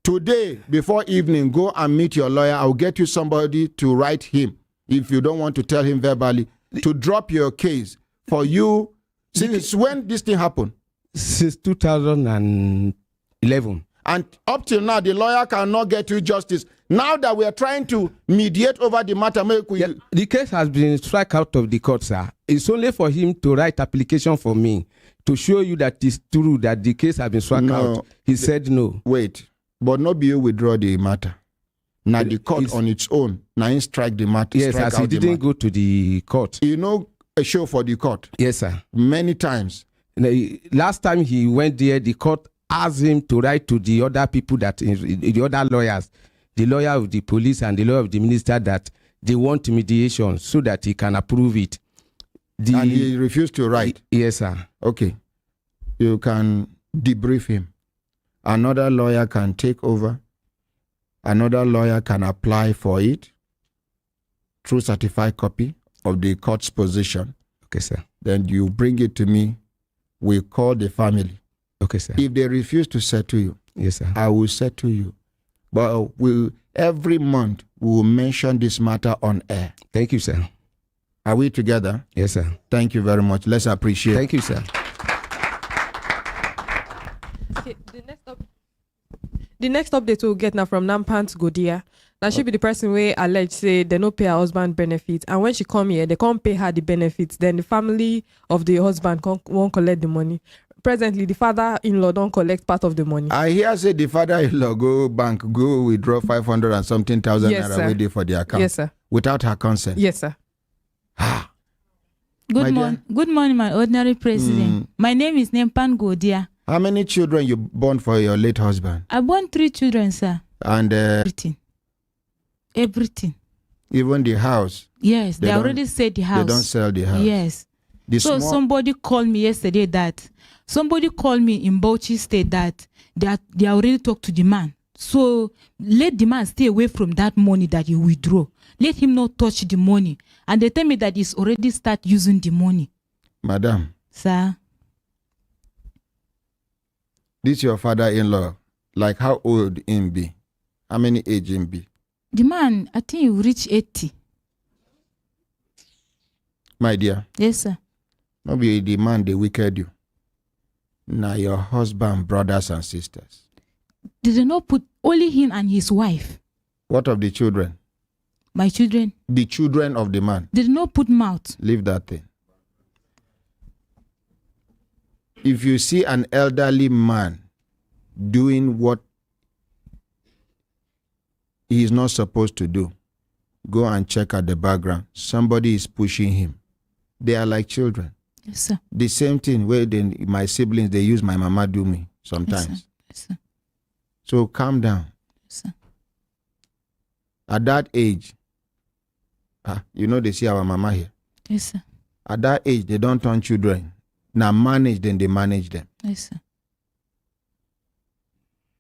Today, before evening, go and meet your lawyer. I'll get you somebody to write him, if you don't want to tell him verbally, to drop your case for you. Since when this thing happened? Since 2011. And up till now, the lawyer cannot get you justice. Now that we are trying to mediate over the matter, the case has been struck out of the court, sir. It's only for him to write application for me to show you that it's true that the case has been struck out. He said no. Wait, but not be you withdraw the matter. Now the court on its own, now in strike the matter. Yes, as he didn't go to the court. You know, a show for the court. Yes, sir. Many times. Last time he went there, the court asked him to write to the other people the other lawyers, the lawyer of the police and the lawyer of the minister, that they want mediation so that he can approve it. And he refused to write. Yes, sir. Okay. You can debrief him. Another lawyer can take over. Another lawyer can apply for it through certified copy of the court's position. Okay, sir. Then you bring it to me. We call the family. Okay, sir. If they refuse to settle you, yes, sir, I will settle you. But every month we will mention this matter on air. Thank you, sir. Are we together? Yes, sir. Thank you very much. Let's appreciate. Thank you, sir. Okay, the next update we'll get now from Nampant Godia. Now she be the person where alleged say they no pay her husband benefits, and when she come here, they can't pay her the benefits. Then the family of the husband won't collect the money. Presently, the father-in-law don't collect part of the money. I hear say the father-in-law go bank, go withdraw 500 and something thousand yes, naira waiting for the account. Yes, sir. Without her consent. Yes, sir. Good morning, my ordinary president. My name is Nempan Godia. How many children you born for your late husband? I born 3 children, sir. And everything. Even the house. Yes, they already said the house. They don't sell the house. Yes. So somebody called me yesterday that somebody called me in Bauchi State that they already talked to the man. So let the man stay away from that money that he withdraw. Let him not touch the money. And they tell me that he's already start using the money. Madam. Sir. This your father-in-law. Like how old him be? How many age him be? The man, I think he will reach 80. My dear. Yes, sir. Maybe the man they wicked you. Now your husband, brothers and sisters. Did they not put only him and his wife? What of the children? My children. The children of the man. Did not put mouth. Leave that thing. If you see an elderly man doing what he is not supposed to do, go and check at the background. Somebody is pushing him. They are like children. Yes, sir. The same thing where my siblings, they use my mama do me sometimes. Yes, sir. Yes, sir. So calm down. Yes, sir. At that age, they see our mama here. Yes, sir. At that age, they don't turn children. Now manage them, they manage them. Yes, sir.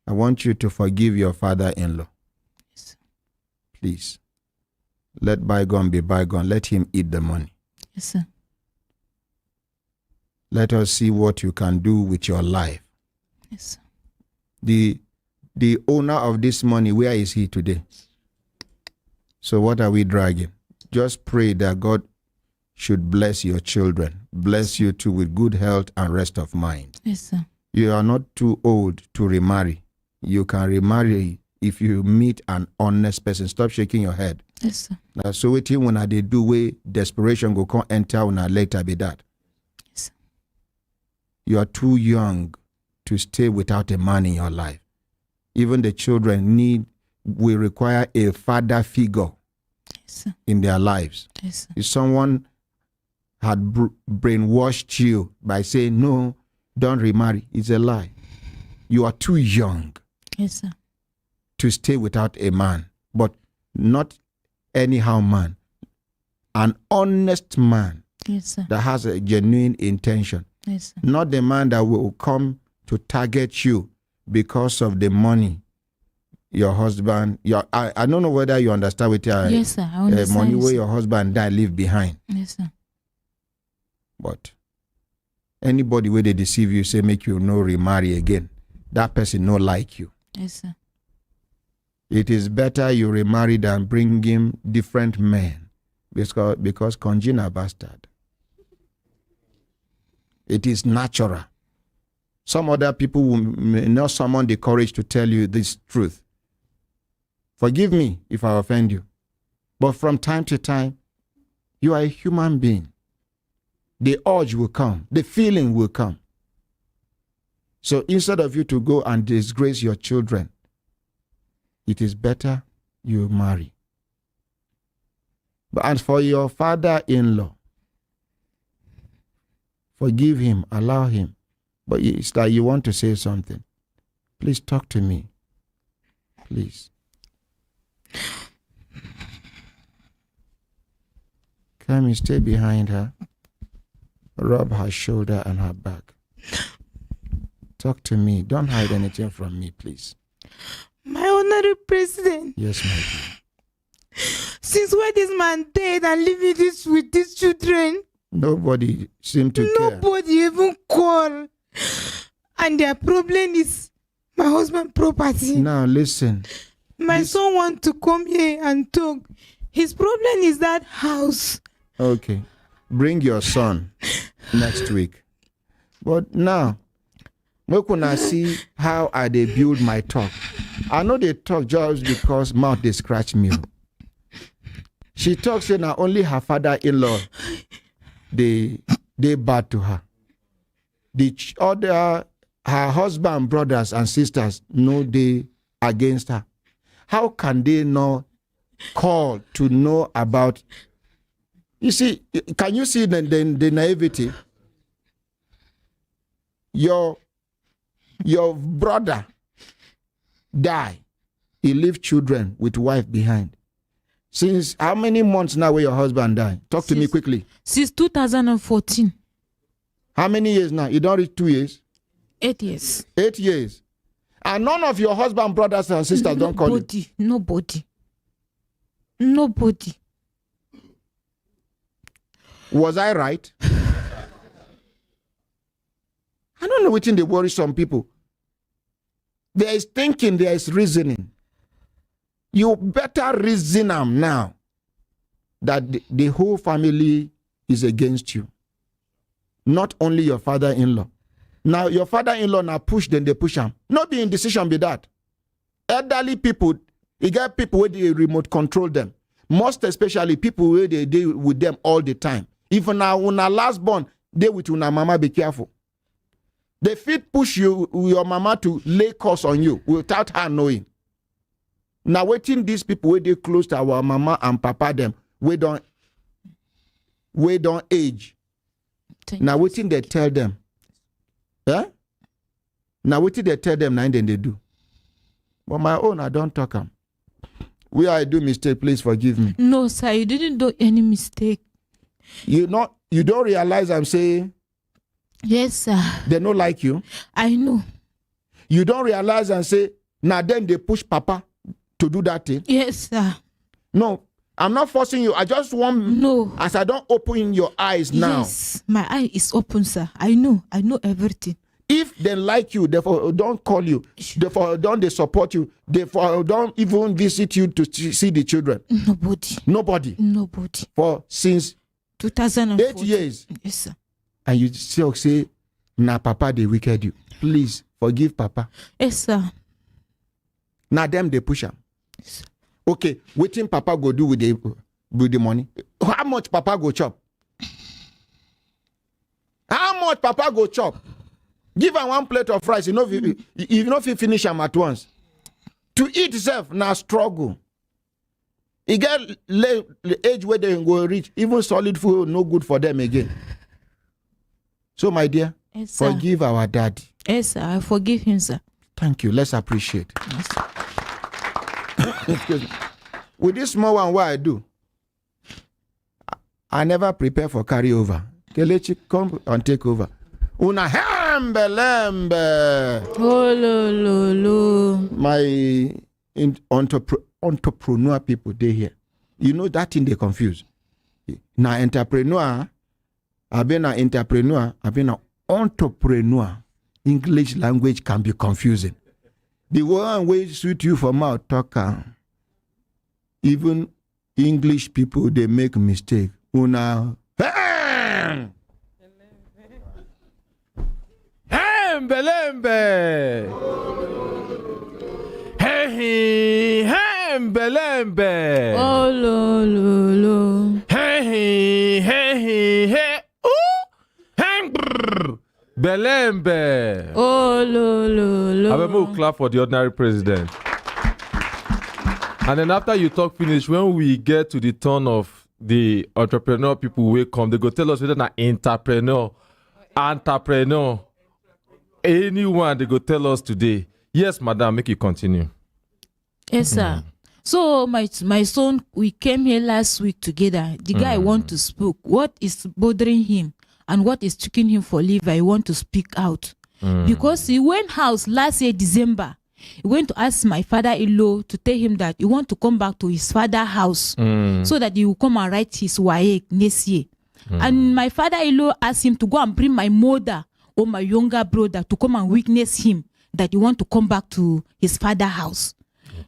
I want you to forgive your father-in-law. Yes, sir. Please. Let bygone be bygone. Let him eat the money. Yes, sir. Let us see what you can do with your life. Yes, sir. The owner of this money, where is he today? So what are we dragging? Just pray that God should bless your children, bless you too with good health and rest of mind. Yes, sir. You are not too old to remarry. You can remarry if you meet an honest person. Stop shaking your head. Yes, sir. Now, so waiting when they do way desperation go come enter when later be that. Yes, sir. You are too young to stay without a man in your life. Even the children will require a father figure, yes, sir, in their lives. Yes, sir. If someone had brainwashed you by saying, no, don't remarry, it's a lie. You are too young, yes, sir, to stay without a man, but not anyhow man. An honest man, yes, sir, that has a genuine intention. Yes, sir. Not the man that will come to target you because of the money your husband, I don't know whether you understand what yes, sir, I understand, money where sir. your husband died leave behind. Yes, sir. But anybody where they deceive you, say make you no remarry again, that person no like you. Yes, sir. It is better you remarry than bring him different men because congenial bastard. It is natural. Some other people may not summon the courage to tell you this truth. Forgive me if I offend you. But from time to time, you are a human being. The urge will come. The feeling will come. So instead of you to go and disgrace your children, it is better you marry. But as for your father-in-law, forgive him, allow him. But it's that you want to say something. Please talk to me. Please. Come and stay behind her. Rub her shoulder and her back. Talk to me. Don't hide anything from me, please. My honorable president. Yes, my dear. Since when this man dead and living this with these children? Nobody seemed to care. Nobody even call. And their problem is my husband's property. Now listen. My son want to come here and talk. His problem is that house. Okay. Bring your son next week. But now, we can see how I they build my talk. I know they talk just because mouth they scratch me. She talks saying now only her father-in-law they bad to her. The other her husband, brothers and sisters know they against her. How can they not call to know about? You see, can you see the naivety? Your brother die. He leave children with wife behind. Since how many months now where your husband died? Talk to me quickly. Since 2014. How many years now? You don't reach 2 years? 8 years. 8 years. And none of your husband, brothers and sisters don't call you? Nobody. Was I right? I don't know which thing they worry some people. There is thinking, there is reasoning. You better reason them now that the whole family is against you. Not only your father-in-law. Now, your father-in-law now push, then they push him. Not be indecision be that. Elderly people, you get people where they remote control them. Most especially people where they deal with them all the time. Even now, when our last born, they with una mama, be careful. They fit push you, your mama to lay curse on you without her knowing. Now, waiting these people where they close to our mama and papa them, we don't age. Now, waiting they tell them. Yeah? Now, waiting they tell them, now then they do. But my own, I don't talk them. Where I do mistake, please forgive me. No, sir, you didn't do any mistake. You don't realize I'm saying? Yes, sir. They don't like you? I know. You don't realize and say, now then they push Papa to do that thing? Yes, sir. No, I'm not forcing you. I just want, no. As I don't open your eyes now. Yes, my eye is open, sir. I know everything. If they like you, therefore don't call you. Therefore don't they support you. Therefore don't even visit you to see the children. Nobody. For since 2004. 8 years. Yes, sir. And you still say, nah, Papa, they wicked you. Please forgive Papa. Yes, sir. Now them they push him. Yes. Okay, what thing Papa go do with the money? How much Papa go chop? How much Papa go chop? Give him one plate of rice. You know if you finish him at once. To eat itself now struggle. He get the age where they go reach. Even solid food no good for them again. So my dear, yes, forgive our daddy. Yes, sir. I forgive him, sir. Thank you. Let's appreciate. Yes, excuse me. With this small one, what I do, I never prepare for carryover. Kelechi, come and take over. Una hembe lembe. Oh, lo. My entrepreneur people, they here. You know that thing they confuse. Now entrepreneur, I've been an entrepreneur, I've been an entrepreneur. English language can be confusing. The one way suit you for mouth talker. Even English people, they make mistake. Una Belembe. Hey, belembe. Oh, lo. Hey. Belembe. Oh, lo. I will clap for the ordinary president. And then after you talk finish, when we get to the turn of the entrepreneur people will come, they go tell us whether na entrepreneur, anyone they go tell us today. Yes, madam, make you continue. Yes, sir. So my son, we came here last week together. The guy want to speak. What is bothering him and what is taking him for leave? I want to speak out because he went house last year December. He went to ask my father-in-law to tell him that he want to come back to his father's house so that he will come and write his WAEC next year. And my father-in-law asked him to go and bring my mother or my younger brother to come and witness him that he want to come back to his father's house.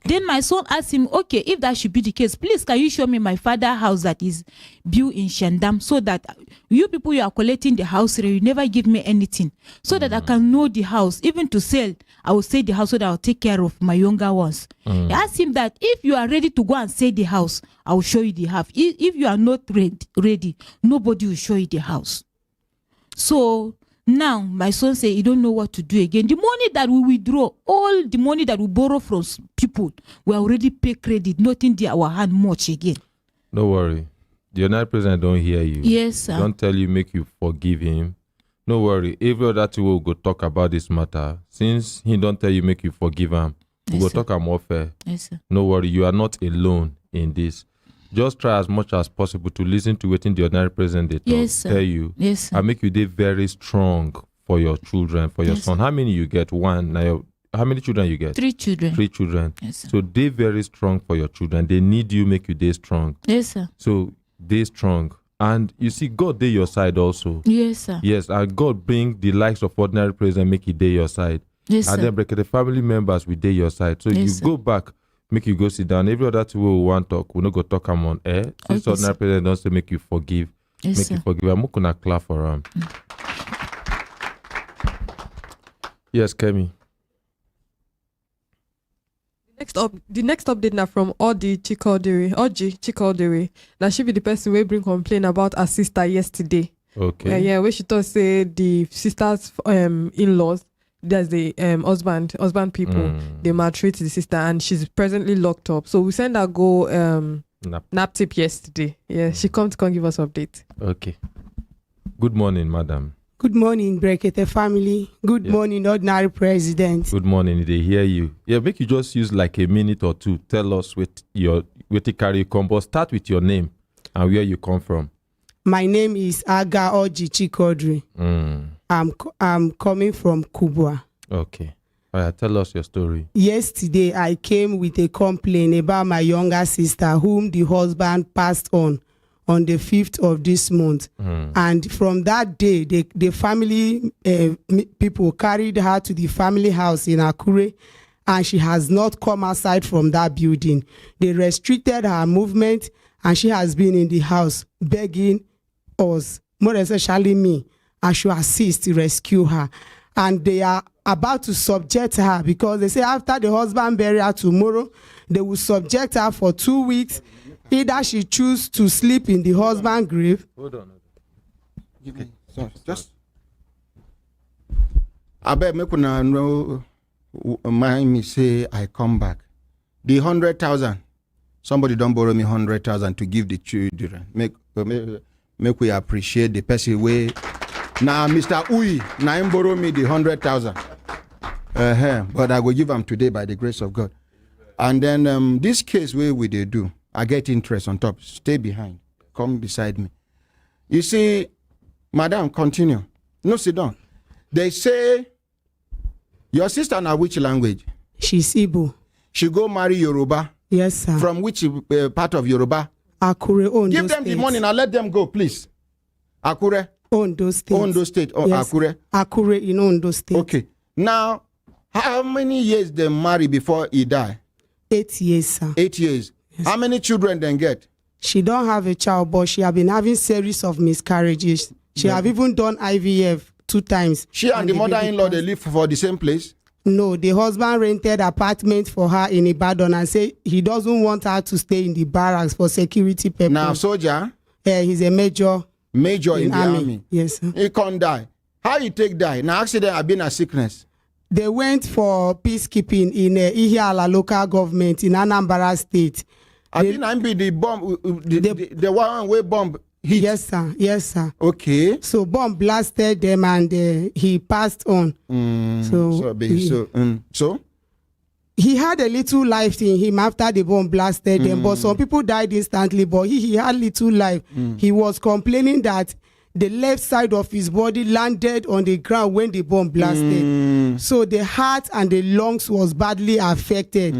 Then my son asked him, okay, if that should be the case, please can you show me my father's house that is built in Shandam so that you people you are collecting the house rent, you never give me anything so that I can know the house. Even to sell, I will sell the house so that I'll take care of my younger ones. I asked him that if you are ready to go and sell the house, I will show you the house. If you are not ready, nobody will show you the house. So now my son say he don't know what to do again. The money that we withdraw, all the money that we borrow from people, we already pay credit. Nothing in our hand much again. Don't worry. The United President don't hear you. Yes, sir. Don't tell you, make you forgive him. No worry. Every other two will go talk about this matter. Since he don't tell you, make you forgive him, we go talk more fair. Yes, sir. No worry. You are not alone in this. Just try as much as possible to listen to what the United President they tell you. Yes, sir. And make you very strong for your children, for your son. How many you get? One. Now, how many children you get? 3 children. 3 children. Yes, sir. So they very strong for your children. They need you, make you they strong. Yes, sir. So they strong. And you see, God they your side also. Yes, sir. Yes, and God bring the likes of ordinary president, make it they your side. Yes, and sir. then Brekete family members will they your side. So Yes, you sir. go back, make you go sit down. Every other two will want talk. We no go talk am on air. Since Okay, ordinary sir. president don't say make you forgive. Yes, Make sir. you forgive. I'm gonna clap for him. Yes, Kemi. The next update now from Oji Chikoldere. Now she be the person we bring complain about her sister yesterday. Okay. Yeah, where she thought say the sister's in-laws, that's the husband people, they maltreat the sister and she's presently locked up. So we send her go nap tip yesterday. Yeah, she come to give us update. Okay. Good morning, madam. Good morning, Brekete family. Good morning, ordinary president. Good morning. They hear you. Yeah, make you just use like a minute or two. Tell us where you carry come, but start with your name and where you come from. My name is Aga Oji Chikodri. I'm coming from Kubwa. Okay. All right, tell us your story. Yesterday, I came with a complaint about my younger sister, whom the husband passed on the 5th of this month. And from that day, the family people carried her to the family house in Akure, and she has not come outside from that building. They restricted her movement, and she has been in the house begging us, more especially me, I should assist to rescue her. And they are about to subject her because they say after the husband burial tomorrow, they will subject her for 2 weeks. Either she choose to sleep in the husband's grave. Hold on. Okay, so just I bet me kuna know mind me say I come back. The 100,000. Somebody don't borrow me 100,000 to give the children. Make we appreciate the person way. Now Mr. Uyi, now him borrow me the 100,000. But I will give them today by the grace of God. And then this case where we they do, I get interest on top. Stay behind. Come beside me. You see, madam, continue. No, sit down. They say, your sister now which language? She's Igbo. She go marry Yoruba. Yes, sir. From which part of Yoruba? Akure, Ondo Give them State. the money now. Let them go, please. Akure. Ondo State. Ondo State. Oh, yes. Akure. Akure in Ondo State. Okay. Now, how many years they marry before he die? 8 years, sir. 8 years. Yes. How many children then get? She don't have a child, but she have been having series of miscarriages. She have even done IVF 2 times. She and the mother-in-law, they live for the same place? No, the husband rented apartment for her in Ibadan and say he doesn't want her to stay in the barracks for security purposes. Now, soldier? He's a major. Major in the army. Yes, sir. He can't die. How he take die? Now, accident have been a sickness. they went for peacekeeping in Ihiala local government in Anambra State. I didn't be the bomb, the one way bomb hit. Yes, sir. Yes, sir. Okay. So bomb blasted them and he passed on. So he had a little life in him after the bomb blasted them, but some people died instantly, but he had little life. He was complaining that the left side of his body landed on the ground when the bomb blasted. So the heart and the lungs was badly affected.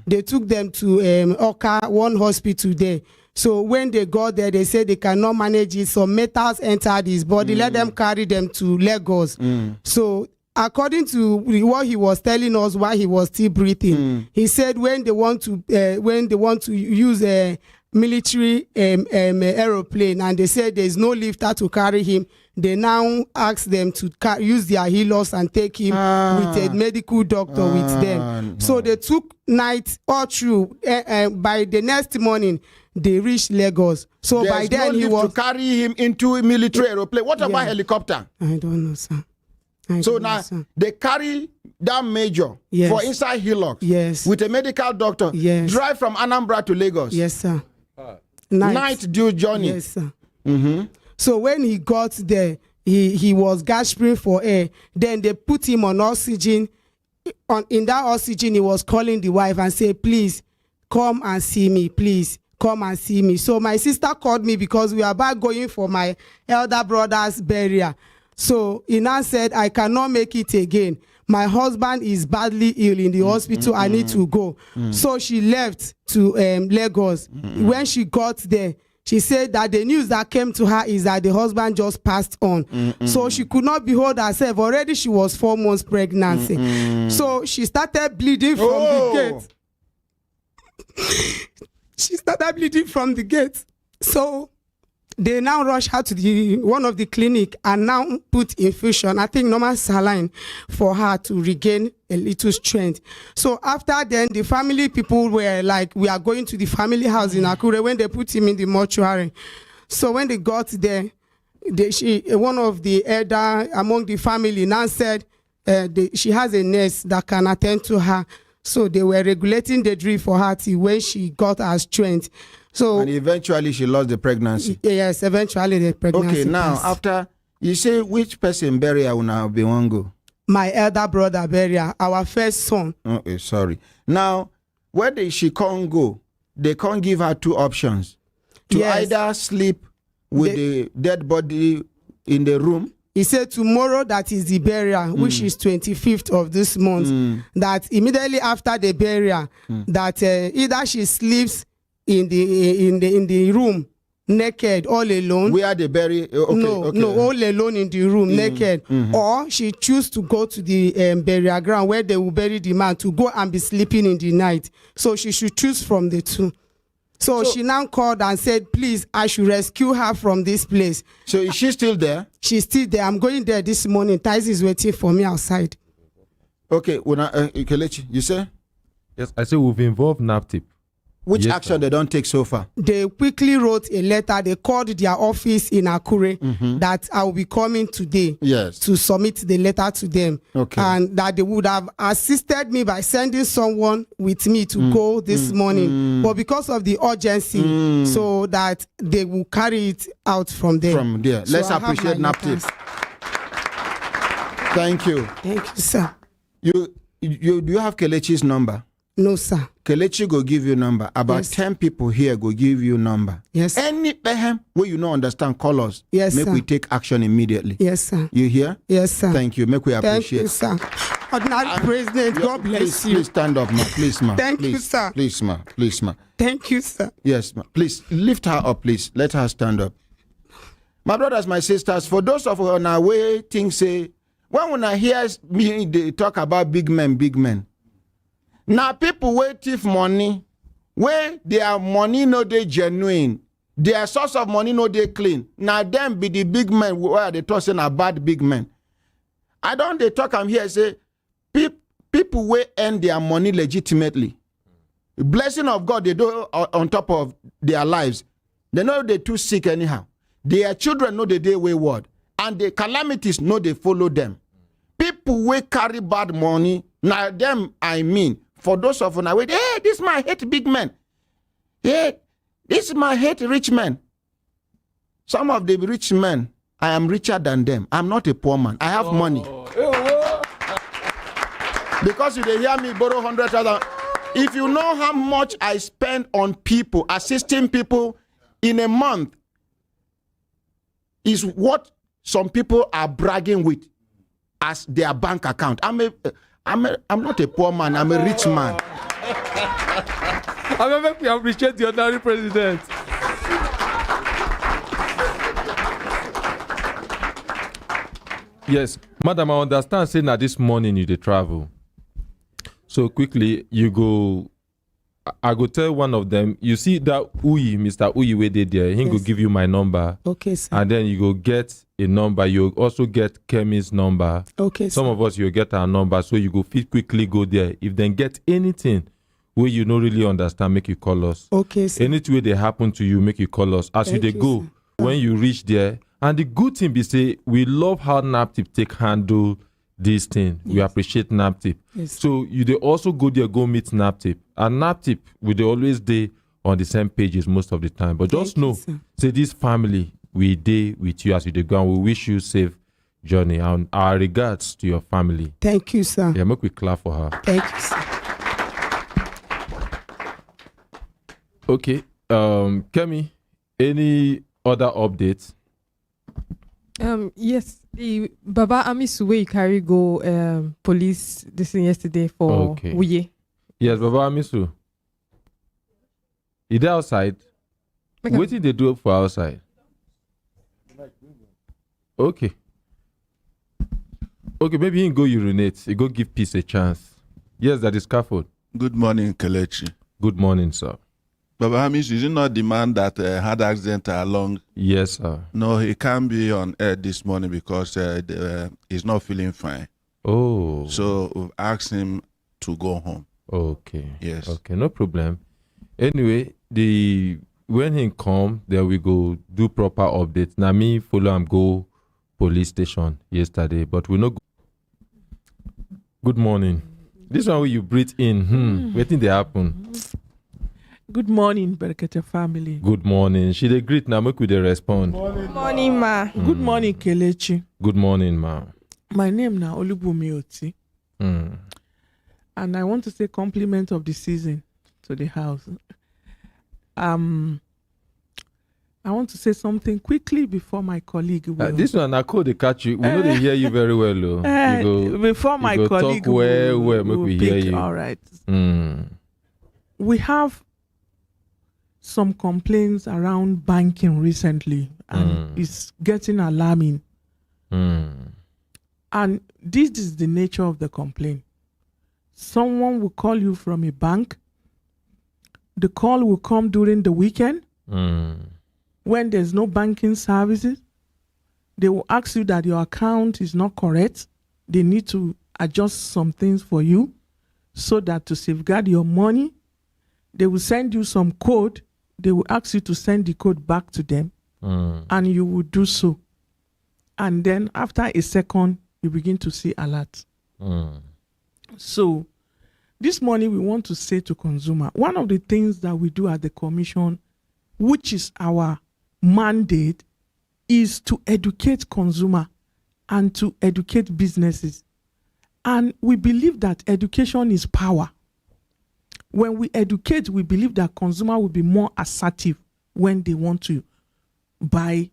They took them to Oka, one hospital there. So when they got there, they said they cannot manage it. Some metals entered his body. Let them carry them to Lagos. So according to what he was telling us while he was still breathing, he said when they want to use a military aeroplane and they said there is no lifter to carry him, they now ask them to use their healers and take him with a medical doctor with them. No. So they took night all through. By the next morning, they reached Lagos. So there's by then no he was to carry him into a military aeroplane. What about helicopter? I don't know, sir. They carry that major for inside hillock with a medical doctor. Drive from Anambra to Lagos. Yes, sir. Night due journey. Yes, sir. So when he got there, he was gasping for air. Then they put him on oxygen. In that oxygen, he was calling the wife and say, "Please come and see me. Please come and see me." So my sister called me because we are about going for my elder brother's burial. So he now said, "I cannot make it again. My husband is badly ill in the hospital. I need to go." So she left to Lagos. When she got there, she said that the news that came to her is that the husband just passed on. So she could not behold herself. Already she was 4 months pregnant. So she started bleeding from the gate. She started bleeding from the gate. So they now rush her to one of the clinic and now put infusion, I think normal saline, for her to regain a little strength. So after then, the family people were like, "We are going to the family house in Akure," when they put him in the mortuary. So when they got there, one of the elder among the family now said she has a nurse that can attend to her. So they were regulating the drip for her till when she got her strength. So and eventually she lost the pregnancy. Yes, eventually the pregnancy. Okay, now passed. after you say which person burial will now be one go? My elder brother burial, our first son. Okay, sorry. Now, where she can't go, they can't give her two options. To either sleep with the dead body in the room. He said tomorrow, that is the burial, which is 25th of this month, that immediately after the burial, that either she sleeps in the room naked all alone. Where they bury? No, all alone in the room naked, or she choose to go to the burial ground where they will bury the man to go and be sleeping in the night. So she should choose from the two. So she now called and said, "Please, I should rescue her from this place." So is she still there? She's still there. I'm going there this morning. Thais is waiting for me outside. Okay, Kelechi, you say? Yes, I say we've involved NAPTIP. Which action they don't take so far? They quickly wrote a letter. They called their office in Akure that I will be coming today to submit the letter to them. Okay. And that they would have assisted me by sending someone with me to go this morning. But because of the urgency, so that they will carry it out from there. From there. So let's appreciate NAPTIP. Thank you. Thank you, sir. Do you have Kelechi's number? No, sir. Kelechi go give you number. About 10 people here go give you number. Yes. Any behem where you don't understand, call us. Yes, Make sir. we take action immediately. Yes, sir. You hear? Yes, sir. Thank you. Make we appreciate. Thank you, sir. Ordinary President, God bless you. Please stand up, ma. Please, ma. Thank please, you, sir. Please, ma. Please, ma. Thank you, sir. Yes, ma. Please lift her up, please. Let her stand up. My brothers, my sisters, for those of you on our way, things say, when I hear me they talk about big men. Now people wait thief money, where their money no they genuine, their source of money no they clean. Now them be the big men where they talking about big men. I don't they talk I'm here say people will earn their money legitimately. The blessing of God they do on top of their lives. They know they too sick anyhow. Their children know they wayward, and the calamities know they follow them. People wey carry bad money, now them I mean. For those of una, hey, this man hate big men. Hey, this man hate rich men. Some of the rich men, I am richer than them. I'm not a poor man. I have money. Because you dey hear me borrow 100,000. If you know how much I spend on people, assisting people in a month, is what some people are bragging with as their bank account. I'm not a poor man. I'm a rich man. I remember we appreciate the ordinary president. Yes, madam, I understand saying that this morning you dey travel. So quickly, you go, I go tell one of them, you see that Uyi, Mr. Uyi wey dey there, he go give you my number. Okay, sir. And then you go get a number. You also get Kemi's number. Okay, Some sir. of us, you get our number. So you go fit quickly go there. If then get anything where you don't really understand, make you call us. Okay, sir. Anything where they happen to you, make you call us. As Thank you they you, go, sir. when you reach there. And the good thing be say, we love how NAPTIP take handle this thing. We appreciate NAPTIP. Yes. So you they also go there, go meet NAPTIP. And NAPTIP, we they always day on the same pages most of the time. But just Thank you, know, sir. say this family, we day with you as you dey go, and we wish you safe journey. And our regards to your family. Thank you, sir. Yeah, make we clap for her. Thank you, sir. Okay. Kemi, any other updates? Yes, the Baba Amisu wey you carry go police this thing yesterday for Okay. Wuye. Yes, Baba Amisu. Is they outside? What did they do for outside? Okay. Okay, maybe he can go urinate. He go give peace a chance. Yes, that is scaffold. Good morning, Kelechi. Good morning, sir. Baba Hamish, is it not the man that had accident along? Yes, sir. No, he can't be on air this morning because he's not feeling fine. Oh. So we've asked him to go home. Okay. Yes. Okay, no problem. Anyway, when he come, then we go do proper updates. Now me follow him go police station yesterday, but we no go. Good morning. This one where you breathe in. Waiting they happen. Good morning, Brekete family. Good morning. She dey greet now. Make we dey respond. Good morning, ma. Good morning, Kelechi. Good morning, ma. My name now Olubumi Oti. And I want to say compliment of the season to the house. I want to say something quickly before my colleague will. This one I call the catch you. We know they hear you very well, though. Before my colleague talk well, make we hear you. All right. We have some complaints around banking recently, and it's getting alarming. And this is the nature of the complaint. Someone will call you from a bank. The call will come during the weekend when there's no banking services. They will ask you that your account is not correct. They need to adjust some things for you so that to safeguard your money. They will send you some code. They will ask you to send the code back to them, and you will do so. And then after a second, you begin to see alert. So this morning we want to say to consumer, one of the things that we do at the commission, which is our mandate, is to educate consumer and to educate businesses. And we believe that education is power. When we educate, we believe that consumer will be more assertive when they want to buy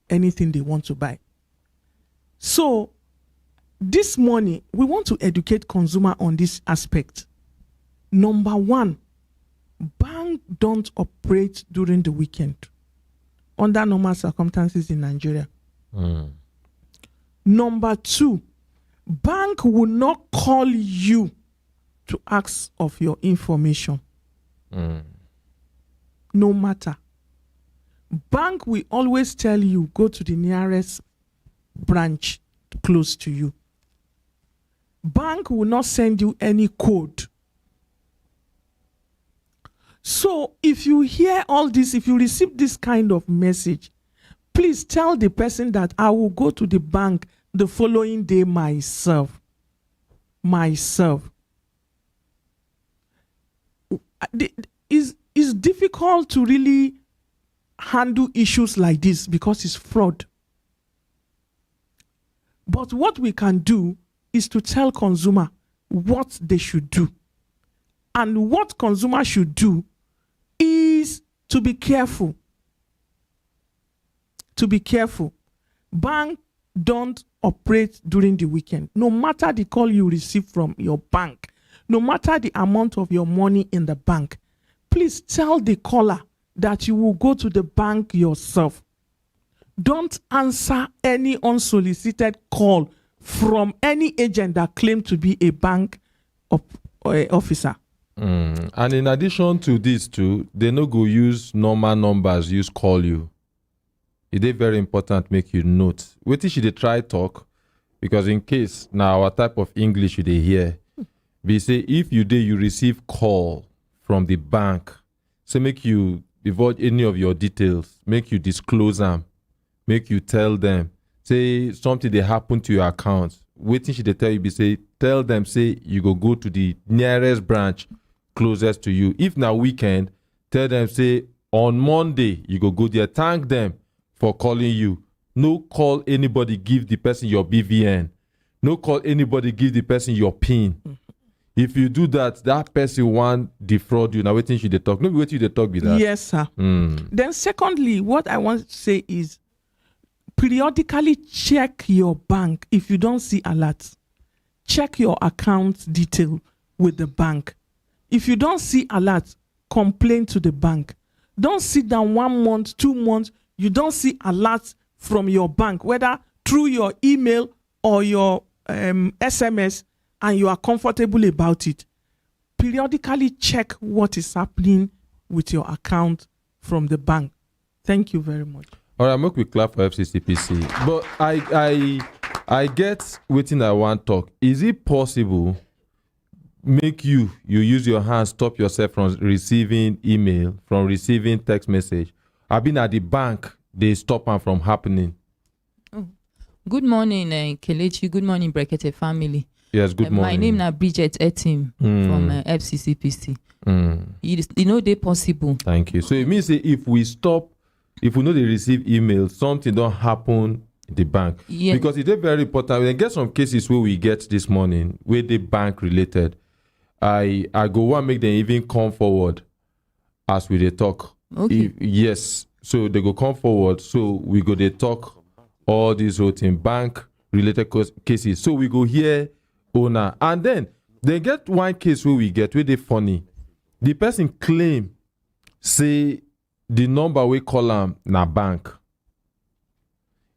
anything they want to buy. So this morning, we want to educate consumer on this aspect. Number one, banks don't operate during the weekend under normal circumstances in Nigeria. Number two, bank will not call you to ask of your information. No matter. Bank will always tell you, go to the nearest branch close to you. Bank will not send you any code. So if you hear all this, if you receive this kind of message, please tell the person that I will go to the bank the following day myself. It's difficult to really handle issues like this because it's fraud. But what we can do is to tell consumer what they should do. And what consumer should do is to be careful. To be careful. Bank don't operate during the weekend. No matter the call you receive from your bank, no matter the amount of your money in the bank, please tell the caller that you will go to the bank yourself. Don't answer any unsolicited call from any agent that claim to be a bank officer. And in addition to this too, they no go use normal numbers, use call you. It is very important make you note. Wetin should they try talk? Because in case now our type of English you dey hear, we say if you receive call from the bank, say make you divulge any of your details, make you disclose them, make you tell them, say something they happen to your account. Wetin should they tell you? Be say tell them say you go to the nearest branch closest to you. If now weekend, tell them say on Monday you go there. Thank them for calling you. No call anybody give the person your BVN. No call anybody give the person your PIN. If you do that, that person want defraud you. Now wetin should they talk? No be wetin they talk be that. Yes, sir. Then secondly, what I want to say is periodically check your bank if you don't see alerts. Check your account detail with the bank. If you don't see alerts, complain to the bank. Don't sit down 1 month, 2 months, you don't see alerts from your bank, whether through your email or your SMS, and you are comfortable about it. Periodically check what is happening with your account from the bank. Thank you very much. All right, make we clap for FCCPC. But I get wetin I want talk. Is it possible make you use your hands stop yourself from receiving email, from receiving text message? I've been at the bank, they stop them from happening. Good morning, Kelechi. Good morning, Brekete family. Yes, good morning. My name is Bridget Etim from FCCPC. You know they possible. Thank you. So it means if we know they receive email, something don't happen in the bank. Yeah. Because it is very important. We get some cases where we get this morning, where they bank related. I go one make them even come forward as we they talk. Okay. Yes. So they go come forward. So we go they talk all these routine in bank related cases. So we go here owner. And then they get one case where we get where they funny. The person claim say the number we call them na bank.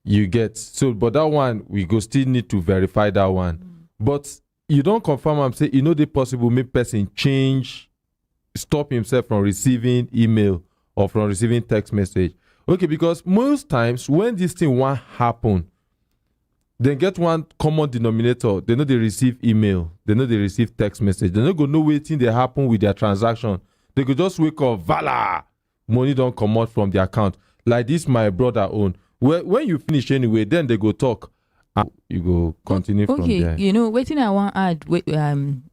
You get so, but that one we go still need to verify that one. But you don't confirm and say they possible make person stop himself from receiving email or from receiving text message. Okay, because most times when this thing won't happen, they get one common denominator. They know they receive email, they know they receive text message. They don't go know waiting they happen with their transaction. They could just wake up, voila, money don't come out from the account. Like this, my brother own. When you finish anyway, then they go talk. You go continue from there. Waiting I want add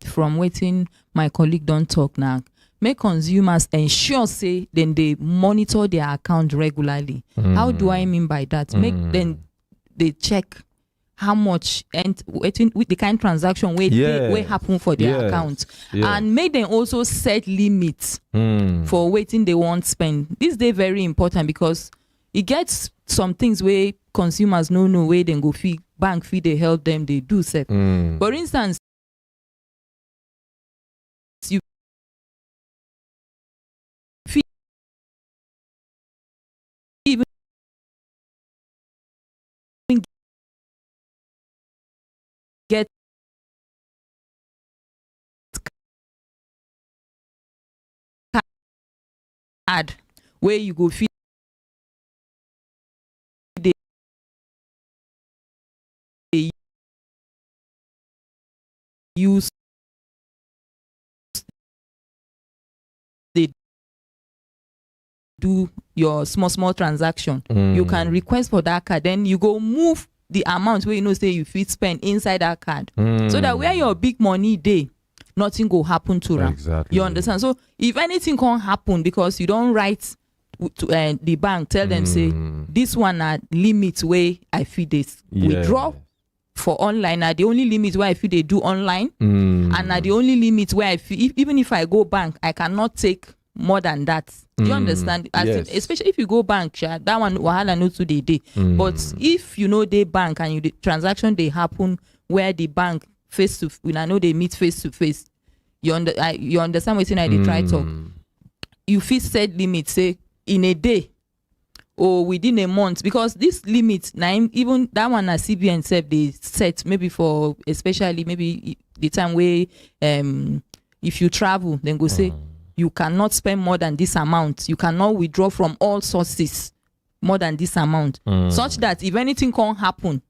from waiting my colleague don't talk now. Make consumers ensure say then they monitor their account regularly. How do I mean by that? Make then they check how much and waiting with the kind of transaction where happen for their account. And make them also set limits for waiting they won't spend. This day very important because it gets some things where consumers know where they go fee bank fee they help them they do set. For instance, you fee even get card where you go fee use they do your small transaction. You can request for that card, then you go move the amount where you know say you fit spend inside that card, so that where your big money dey, nothing go happen to am. Exactly. You understand? So if anything can happen because you don't write to the bank, tell them say this one na limit way I fit this withdraw for online. Now the only limit where I fit they do online, and now the only limit where I feel even if I go bank, I cannot take more than that. Do you understand? Especially if you go bank, that one wahala no too dey dey. But if you know they bank and the transaction they happen where the bank face to, when I know they meet face to face, you understand what I dey try talk. You fit set limit say in a day or within a month, because this limit now even that one as CBN self they set maybe for especially maybe the time where if you travel, then go say you cannot spend more than this amount, you cannot withdraw from all sources more than this amount, such that if anything can happen,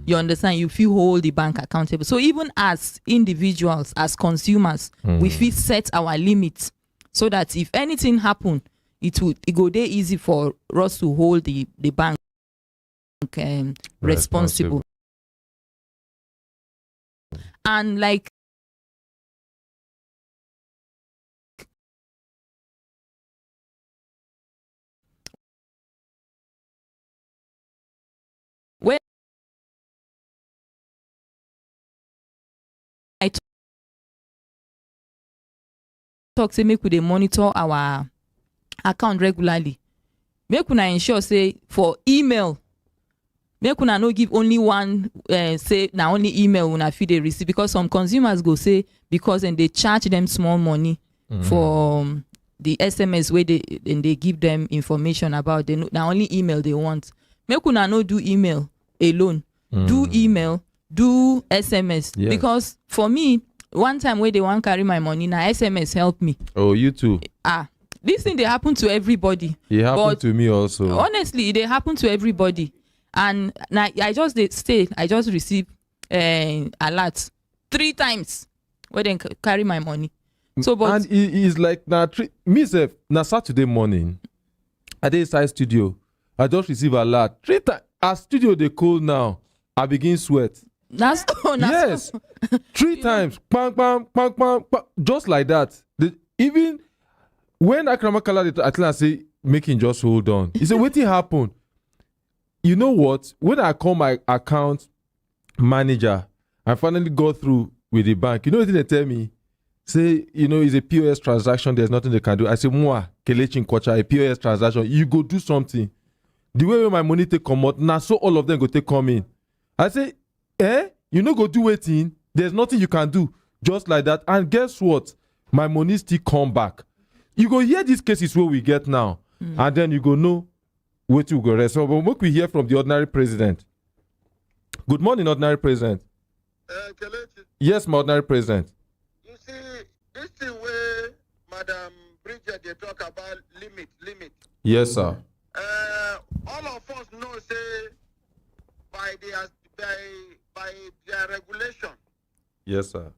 you understand, you feel hold the bank accountable. So even as individuals, as consumers, we feel set our limits so that if anything happen, it go there easy for us to hold the bank responsible. And like when I talk say make we dey monitor our account regularly, make una ensure say for email, make una no give only one say na only email una fit dey receive, because some consumers go say because then they charge them small money for the SMS where they give them information about the na only email they want. Make una no do email alone, do email, do SMS, because for me one time where they want carry my money, na SMS help me. Oh, you too. This thing they happen to everybody. It happened to me also. Honestly, they happen to everybody. And now I just received alert 3 times where they carry my money. So but and it is like me self na Saturday morning I dey inside studio, I just receive alert 3 times. As studio they cold now, I begin sweat. That's yes. 3 times, bang, bang, bang, bang, bang, just like that. Even when Akramakala I tell her say making just hold on. He said wetin happen? You know what? When I call my account manager, I finally go through with the bank. You know what they tell me? Say, you know, it's a POS transaction. There's nothing they can do. I say, Mwa, Kelechi Nkocha, a POS transaction. You go do something. The way my money take come out, now so all of them go take come in. I say, you know, go do waiting. There's nothing you can do. Just like that. And guess what? My money still come back. You go hear these cases where we get now, and then you go know where to go rest. So but we hear from the ordinary president. Good morning, ordinary president. Yes, my ordinary president. You see, this thing where Madam Brekete they talk about limit. Yes, sir. All of us know say by their regulation. Yes, sir.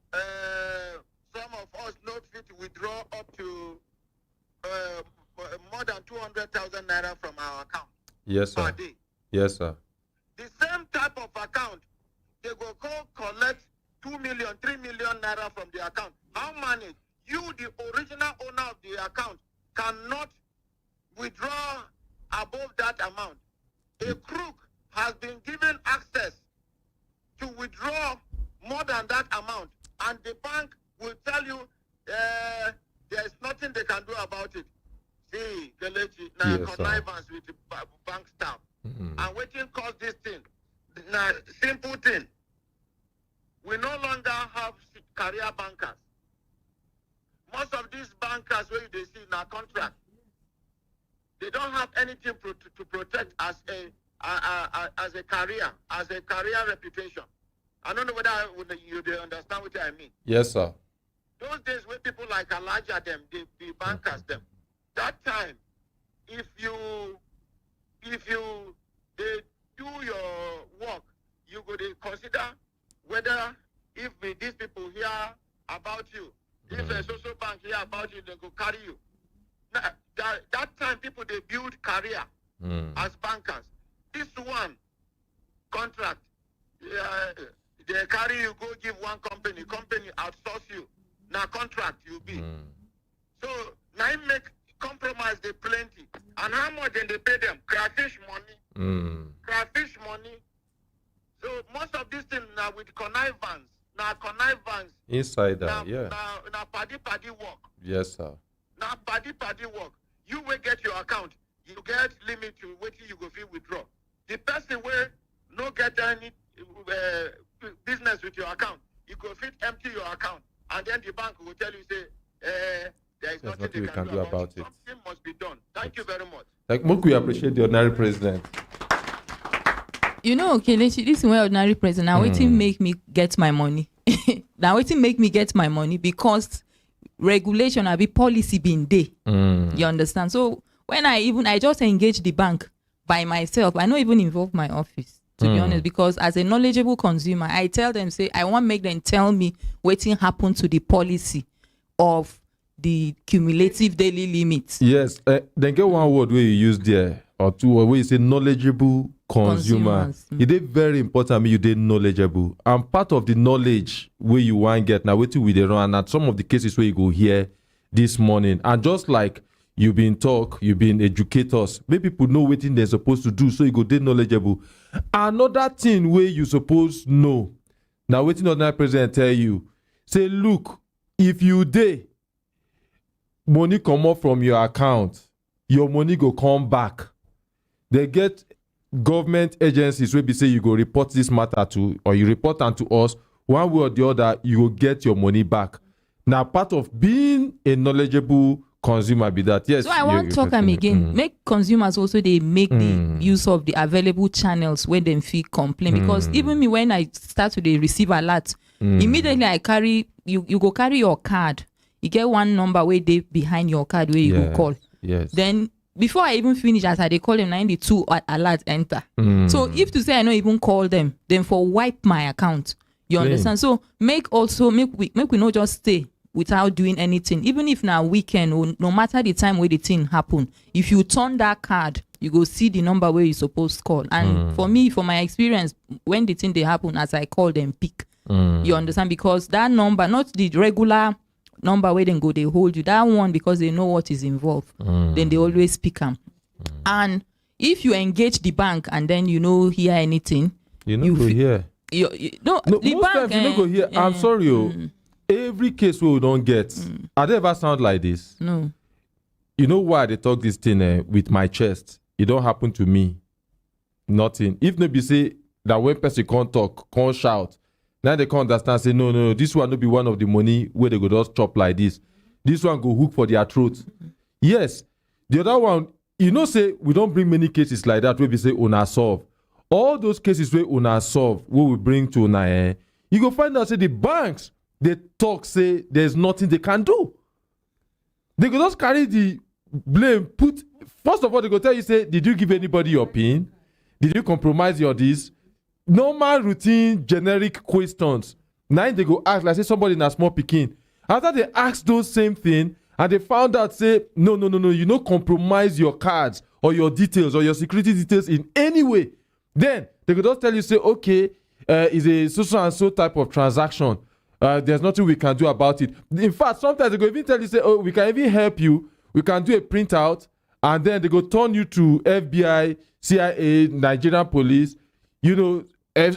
Some of us not fit to withdraw up to more than 200,000 naira from our account. Yes, sir. Per day. Yes, sir. The same type of account, they go collect 2 million, 3 million naira from the account. How manage? You, the original owner of the account, cannot withdraw above that amount. A crook has been given access to withdraw more than that amount, and the bank will tell you there's nothing they can do about it. See, Kelechi, now connivance with the bank staff. And waiting cause this thing. Now, simple thing. We no longer have career bankers. Most of these bankers where they see in our contract, they don't have anything to protect as a career reputation. I don't know whether you understand what I mean. Yes, sir. Those days when people like Elijah them, the bankers them, that time, if you they do your work, you go to consider whether if these people hear about you, if a social bank hear about you, they go carry you. Now, that time people they build career as bankers. This one, contract. They carry you, go give one company outsource you. Now contract you be. So now you make compromise they plenty. And how much then they pay them? Crayfish money. Crayfish money. So most of these things now with connivance. Now connivance. Insider, now, yeah. Now paddy work. Yes, sir. Now paddy work. You will get your account. You get limit to what you go feel withdraw. The person will no get any business with your account. You go fit empty your account, and then the bank will tell you say, there is nothing they can do about it. Something must be done. Thank you very much. Like, Moku, we appreciate the ordinary president. You know, okay, this is where ordinary president. Now, waiting make me get my money. Now, waiting make me get my money because regulation will be policy being there. You understand? So when I just engage the bank by myself, I don't even involve my office, to be honest, because as a knowledgeable consumer, I tell them, say, I want make them tell me waiting happen to the policy of the cumulative daily limits. Yes, then get one word where you use there, or two words where you say knowledgeable consumer. It is very important you did knowledgeable. And part of the knowledge where you want get now waiting with the run and some of the cases where you go here this morning. And just like you've been educators, maybe people know what they're supposed to do, so you go did knowledgeable. Another thing where you supposed know, now waiting on that president tell you, say, look, if you day money come up from your account, your money go come back. They get government agencies where be say you go report this matter to, or you report unto us, one way or the other, you will get your money back. Now, part of being a knowledgeable consumer be that. Yes. So I want to talk them again. Make consumers also they make the use of the available channels where they feel complain. Because even me, when I start to receive alert, immediately I carry you go carry your card. You get one number where they behind your card where you go call. Yes. Then before I even finish, as they call them 92 alert enter. So if to say I don't even call them, then for wipe my account. You understand? So make we not just stay without doing anything. Even if now weekend or no matter the time where the thing happen, if you turn that card, you go see the number where you supposed to call. And for me, for my experience, when the thing they happen, as I call them, pick. You understand? Because that number, not the regular number where they hold you, that one, because they know what is involved, then they always pick them. And if you engage the bank and then you know hear anything, you know go here. No, the most bank, times you no go here. I'm sorry, every case we don't get, I they ever sound like this? No. You know why they talk this thing with my chest? It don't happen to me. Nothing. If nobody say that when person can't talk, can't shout, now they can't understand, say, no, this one will be one of the money where they go just chop like this. This one go hook for their throat. Yes. The other one, you know, say, we don't bring many cases like that where we say, una solve. All those cases where una solve, what we bring to una, you go find out, say, the banks, they talk, say, there's nothing they can do. They go just carry the blame, first of all, they go tell you, say, did you give anybody your PIN? Did you compromise your this? Normal, routine, generic questions. Now they go ask, like say somebody in a small picking. After they ask those same thing, and they found out, say, no, you don't compromise your cards or your details or your security details in any way. Then they could just tell you, say, okay, it's a so and so type of transaction. There's nothing we can do about it. In fact, sometimes they go even tell you, say, oh, we can even help you. We can do a printout, and then they go turn you to FBI, CIA, Nigerian police,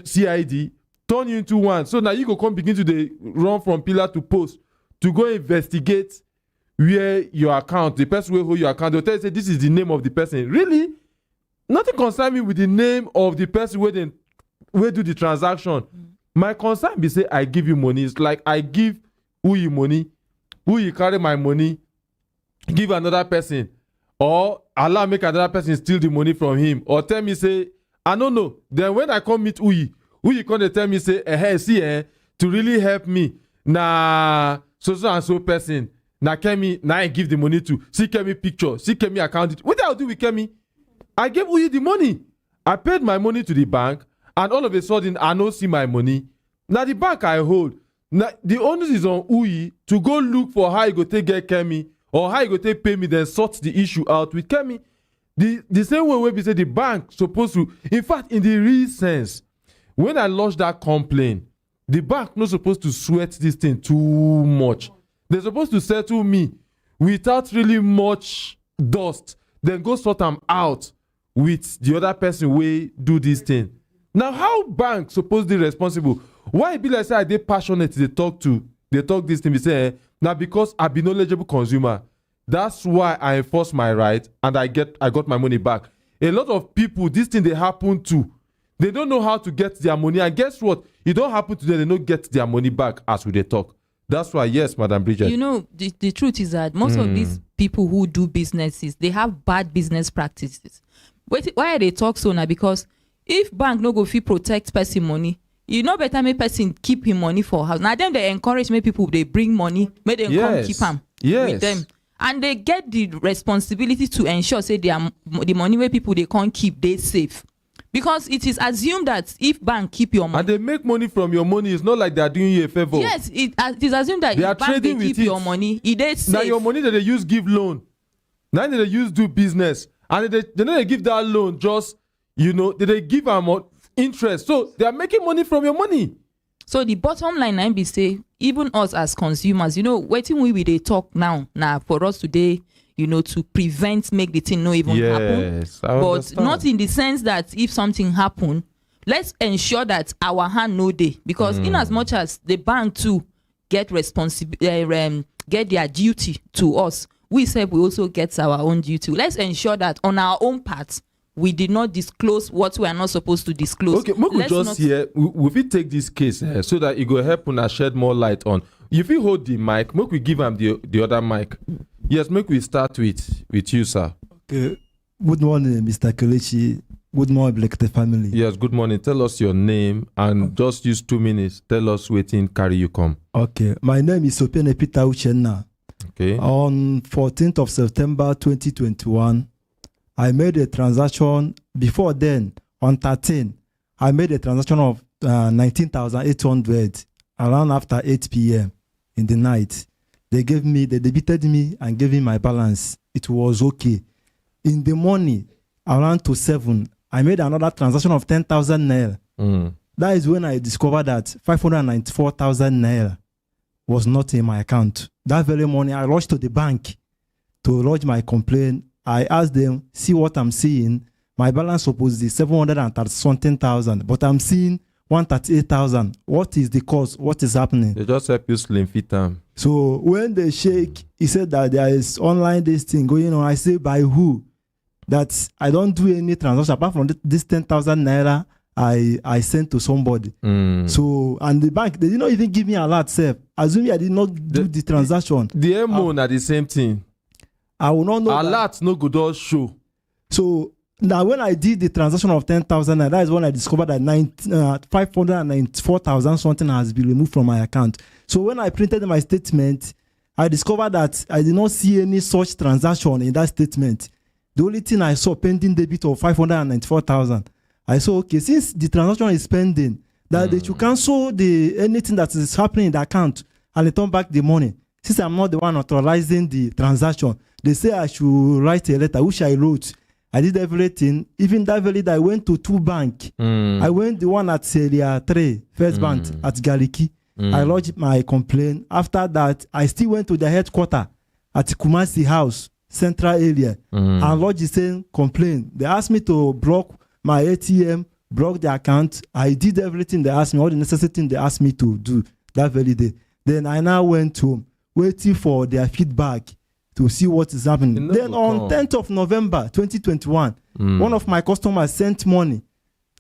CID, turn you into one. So now you go come begin to run from pillar to post to go investigate where your account, the person will hold your account. They'll tell you, say, this is the name of the person. Really? Nothing concern me with the name of the person where do the transaction. My concern be say I give you money. It's like I give who you money, who you carry my money, give another person, or allow make another person steal the money from him, or tell me, say, I don't know. Then when I come meet Uyi come to tell me, say, to really help me, so and so person, Kemi, I give the money to, see Kemi picture, see Kemi account. What I'll do with Kemi? I gave Uyi the money. I paid my money to the bank, and all of a sudden, I don't see my money. Now the bank I hold, now the onus is on Uyi to go look for how you go take get Kemi, or how you go take pay me, then sort the issue out with Kemi. The same way we say the bank supposed to, in fact, in the real sense, when I lodge that complaint, the bank not supposed to sweat this thing too much. They're supposed to settle me without really much dust, then go sort them out with the other person wey do this thing. Now, how bank supposed to be responsible? Why it be like say I dey passionate they talk this thing, be say, now because I be knowledgeable consumer, that's why I enforce my right and I got my money back. A lot of people, this thing they happen to, they don't know how to get their money, and guess what? It don't happen to them, they don't get their money back as we dey talk. That's why, yes, Madam Bridget. You know, the truth is that most of these people who do businesses, they have bad business practices. Why they talk so now? Because if bank no go fit protect person money, you know better make person keep him money for house. Now then they encourage make people they bring money, make them come keep them with them. And they get the responsibility to ensure say the money where people they can't keep they safe. Because it is assumed that if bank keep your money, and they make money from your money, it's not like they are doing you a favor. Yes, it is assumed that if bank they keep your money, it is safe. Now your money that they use give loan, now they use do business, and they don't give that loan just they give them interest, so they are making money from your money. So the bottom line I be say, even us as consumers, waiting we they talk now for us today. To prevent, make the thing no even happen. But understand. Not in the sense that if something happen, let's ensure that our hand no day. Because in as much as the bank too get get their duty to us, we say we also get our own duty. Let's ensure that on our own part, we did not disclose what we are not supposed to disclose. Okay, we just here, we will take this case so that it will help us shed more light on. If you hold the mic, make we give him the other mic. Yes, make we start with you, sir. Okay. Good morning, Mr. Kelechi. Good morning, Brekete family. Yes, good morning. Tell us your name and just use 2 minutes. Tell us waiting carry you come. Okay. My name is Opene Peter Uchenna. Okay. On 14th of September 2021, I made a transaction. Before then, on 13, I made a transaction of 19,800 around after 8 p.m. in the night. They debited me and gave me my balance. It was okay. In the morning, around to 7, I made another transaction of 10,000 naira. That is when I discovered that 594,000 naira was not in my account. That very morning, I rushed to the bank to lodge my complaint. I asked them, see what I'm seeing. My balance supposed to be 730-something,000, but I'm seeing 138,000. What is the cause? What is happening? They just help you slim fit them. So when they shake, he said that there is online this thing going on. I say, by who? That I don't do any transaction apart from this 10,000 naira I sent to somebody. So, and the bank, they did not even give me a alert, self. Assuming I did not do the transaction. The MO are the same thing. I will not know. Alert no good all show. So now when I did the transaction of 10,000, that is when I discovered that 594,000 something has been removed from my account. So when I printed my statement, I discovered that I did not see any such transaction in that statement. The only thing I saw pending debit of 594,000. I saw, okay, since the transaction is pending, that they should cancel anything that is happening in the account and return back the money. Since I'm not the one authorizing the transaction, they say I should write a letter, which I wrote. I did everything. Even that very day, I went to 2 banks. I went the one at Seria 3, First Bank at Gariki. I lodged my complaint. After that, I still went to the headquarters at Kumasi House, Central Area, and lodged the same complaint. They asked me to block my ATM, block the account. I did everything they asked me, all the necessary things they asked me to do that very day. Then I now went home, waiting for their feedback to see what is happening. Then on 10th of November 2021, one of my customers sent money,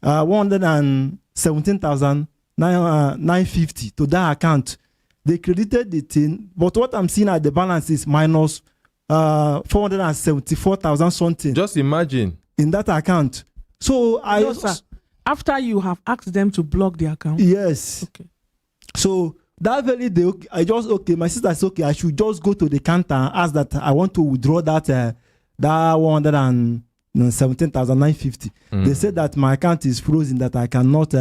117,950 to that account. They credited the thing, but what I'm seeing at the balance is minus 474,000 something. Just imagine. In that account. So after you have asked them to block the account? Yes. Okay. So that very day, my sister said, okay, I should just go to the counter and ask that I want to withdraw that 117,950. They said that my account is frozen, that I cannot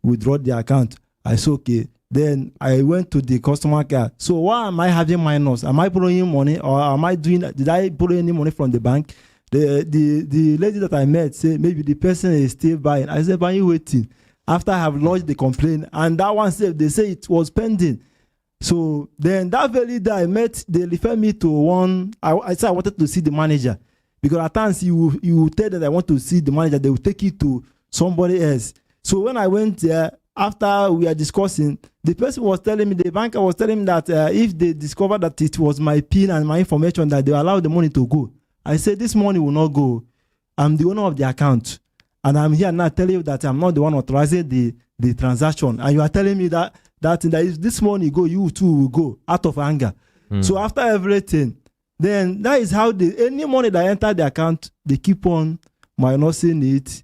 withdraw the account. I said, okay. Then I went to the customer care. So why am I having minus? Am I borrowing money, or did I borrow any money from the bank? The lady that I met said maybe the person is still buying. I said, why are you waiting? after I have lodged the complaint, and that one said they say it was pending. So then that very day they refer me to one. I said I wanted to see the manager, because at times you tell them I want to see the manager, they will take you to somebody else. So when I went there, after we are discussing, the person was telling me, the banker was telling me that if they discover that it was my PIN and my information, that they allow the money to go. I said this money will not go. I'm the owner of the account. And I'm here now telling you that I'm not the one authorizing the transaction. And you are telling me that if this money go, you too will go out of anger. So after everything, then that is how any money that enter the account, they keep on minusing it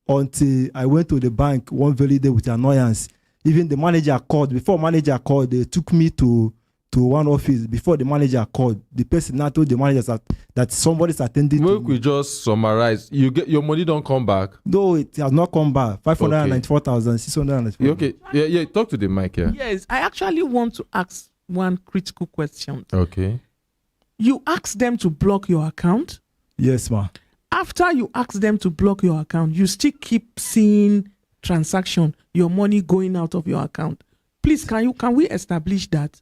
until I went to the bank one very day with annoyance. Even the manager called. Before manager called, they took me to one office. Before the manager called, the person now told the manager that somebody's attending. Well, we just summarize. You get your money, don't come back. No, it has not come back. 594,694. Okay. Yeah. Talk to the mic here. Yes, I actually want to ask one critical question. Okay. You ask them to block your account. Yes, ma'am. After you ask them to block your account, you still keep seeing transaction, your money going out of your account. Please, can we establish that?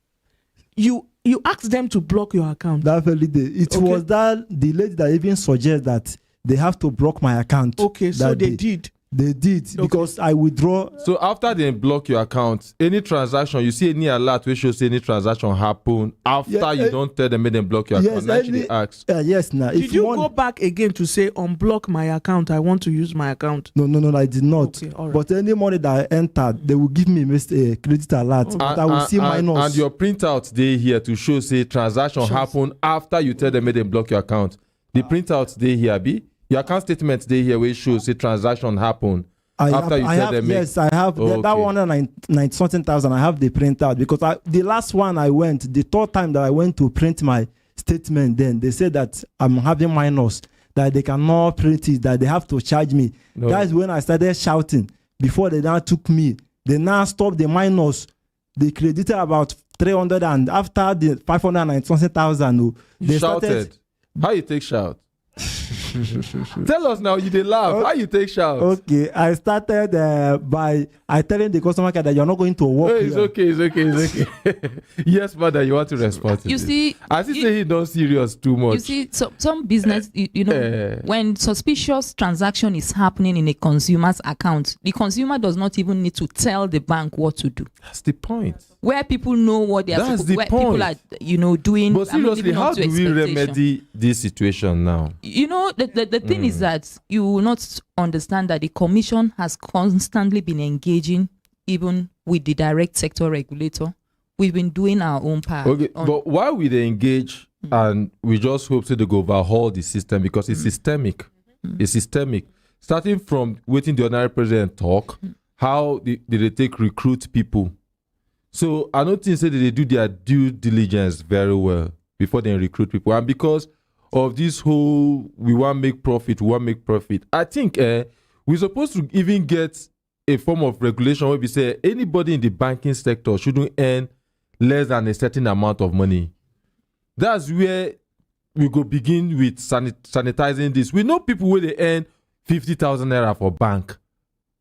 You ask them to block your account. That very day. It was the lady that even suggested that they have to block my account. Okay, so they did. They did, because I withdraw. So after they block your account, any transaction, you see any alert which shows any transaction happen after you don't tell them, make them block your account. Actually ask. Yes, now. Did you go back again to say unblock my account? I want to use my account. No, I did not. Okay, all right. But any money that I entered, they will give me a credit alert. I will see minus. And your printout they here to show say transaction happen after you tell them, make them block your account. The printout they here be. Your account statement they here where shows a transaction happen after you tell them. Yes, I have that 190 something thousand. I have the printout, because the last one I went, the third time that I went to print my statement, then they said that I'm having minus, that they cannot print it, that they have to charge me. No. That's when I started shouting. Before they now took me, they now stopped the minus. They credited about 300, and after the 590 something thousand, they shouted. How you take shout? Tell us now, you did laugh. How you take shout? Okay, I started by telling the customer care that you're not going to work. It's okay. Yes, mother, you want to respond to You this. see, as you say, he's not serious too much. You see, some business, when suspicious transaction is happening in a consumer's account, the consumer does not even need to tell the bank what to do. That's the point. Where people know what they are, people are, doing. But seriously, how do we remedy this situation now? The thing is that you will not understand that the commission has constantly been engaging, even with the direct sector regulator. We've been doing our own part. Okay, but why we they engage and we just hope to go overhaul the system, because it's systemic. It's systemic. Starting from waiting the ordinary president talk, how did they take recruit people? So I don't think that they do their due diligence very well before they recruit people. And because of this whole we want to make profit, I think we're supposed to even get a form of regulation where we say anybody in the banking sector shouldn't earn less than a certain amount of money. That's where we go begin with sanitizing this. We know people where they earn 50,000 naira for bank.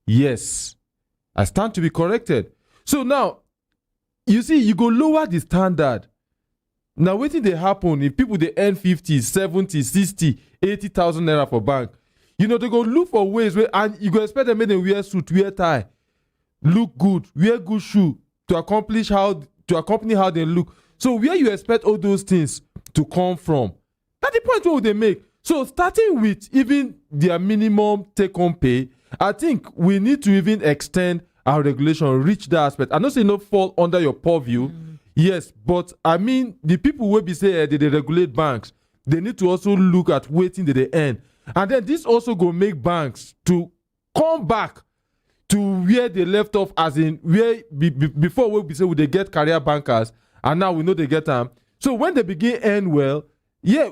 Yes, I stand to be corrected. So now, you see, you go lower the standard. Now, what did they happen if people they earn 50, 70, 60, 80,000 naira for bank? They go look for ways where, and you go expect them to wear suit, wear tie, look good, wear good shoe to accompany how they look. So where you expect all those things to come from? That's the point where they make. So starting with even their minimum take-home pay, I think we need to even extend our regulation, reach that aspect. I'm not saying not fall under your purview. Yes, but I mean the people will be say they regulate banks. They need to also look at waiting that they earn, and then this also go make banks to come back to where they left off, as in where before we be say they get career bankers, and now we know they get them. So when they begin earn well,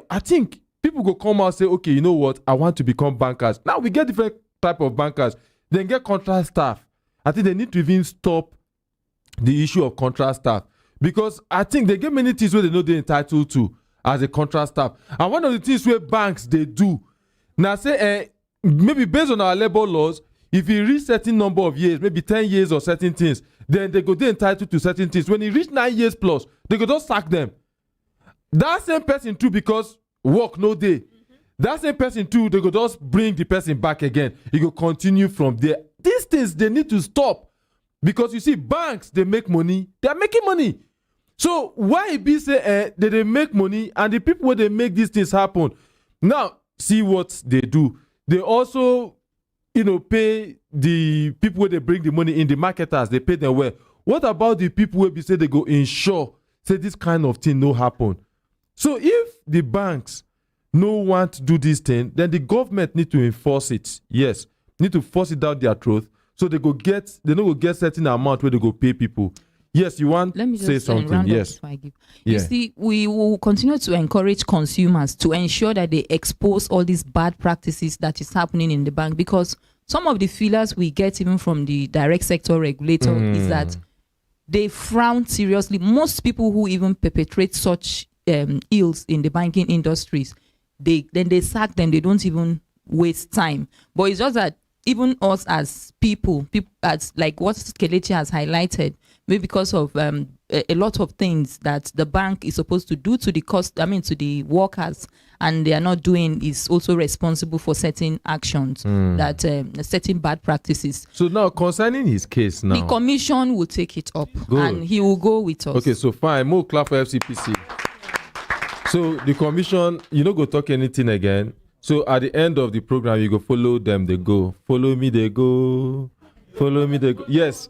I think people go come out and say, okay, you know what, I want to become bankers. Now we get different type of bankers. Then get contract staff. I think they need to even stop the issue of contract staff, because I think they get many things where they know they're entitled to as a contract staff. And one of the things where banks they do now say maybe based on our labor laws, If he reach certain number of years, maybe 10 years or certain things, then they go dey entitled to certain things. When he reach 9 years plus, they go just sack them. That same person too, because work no day. That same person too, they go just bring the person back again. He go continue from there. These things, they need to stop. Because you see, banks, they make money. They are making money. So why it be say they make money and the people where they make these things happen? Now, see what they do. They also, pay the people where they bring the money in, the marketers, they pay them well. What about the people where be say they go insure, say this kind of thing no happen? So if the banks no want to do this thing, then the government need to enforce it. Yes, need to force it down their throat. So they no go get certain amount where they go pay people. Yes, you want to say something? Yes. You see, we will continue to encourage consumers to ensure that they expose all these bad practices that is happening in the bank, because some of the feelers we get even from the direct sector regulator is that they frown seriously. Most people who even perpetrate such ills in the banking industries, they sack them. They don't even waste time. But it's just that even us as people as like what Kelechi has highlighted, maybe because of a lot of things that the bank is supposed to do to to the workers, and they are not doing, is also responsible for certain actions that certain bad practices. So now concerning his case now, the commission will take it up. Good. And he will go with us. Okay, so fine. More clap for FCPC. So the commission, go talk anything again. So at the end of the program, you go follow them, they go. Follow me, they go. Follow me, they go. Yes.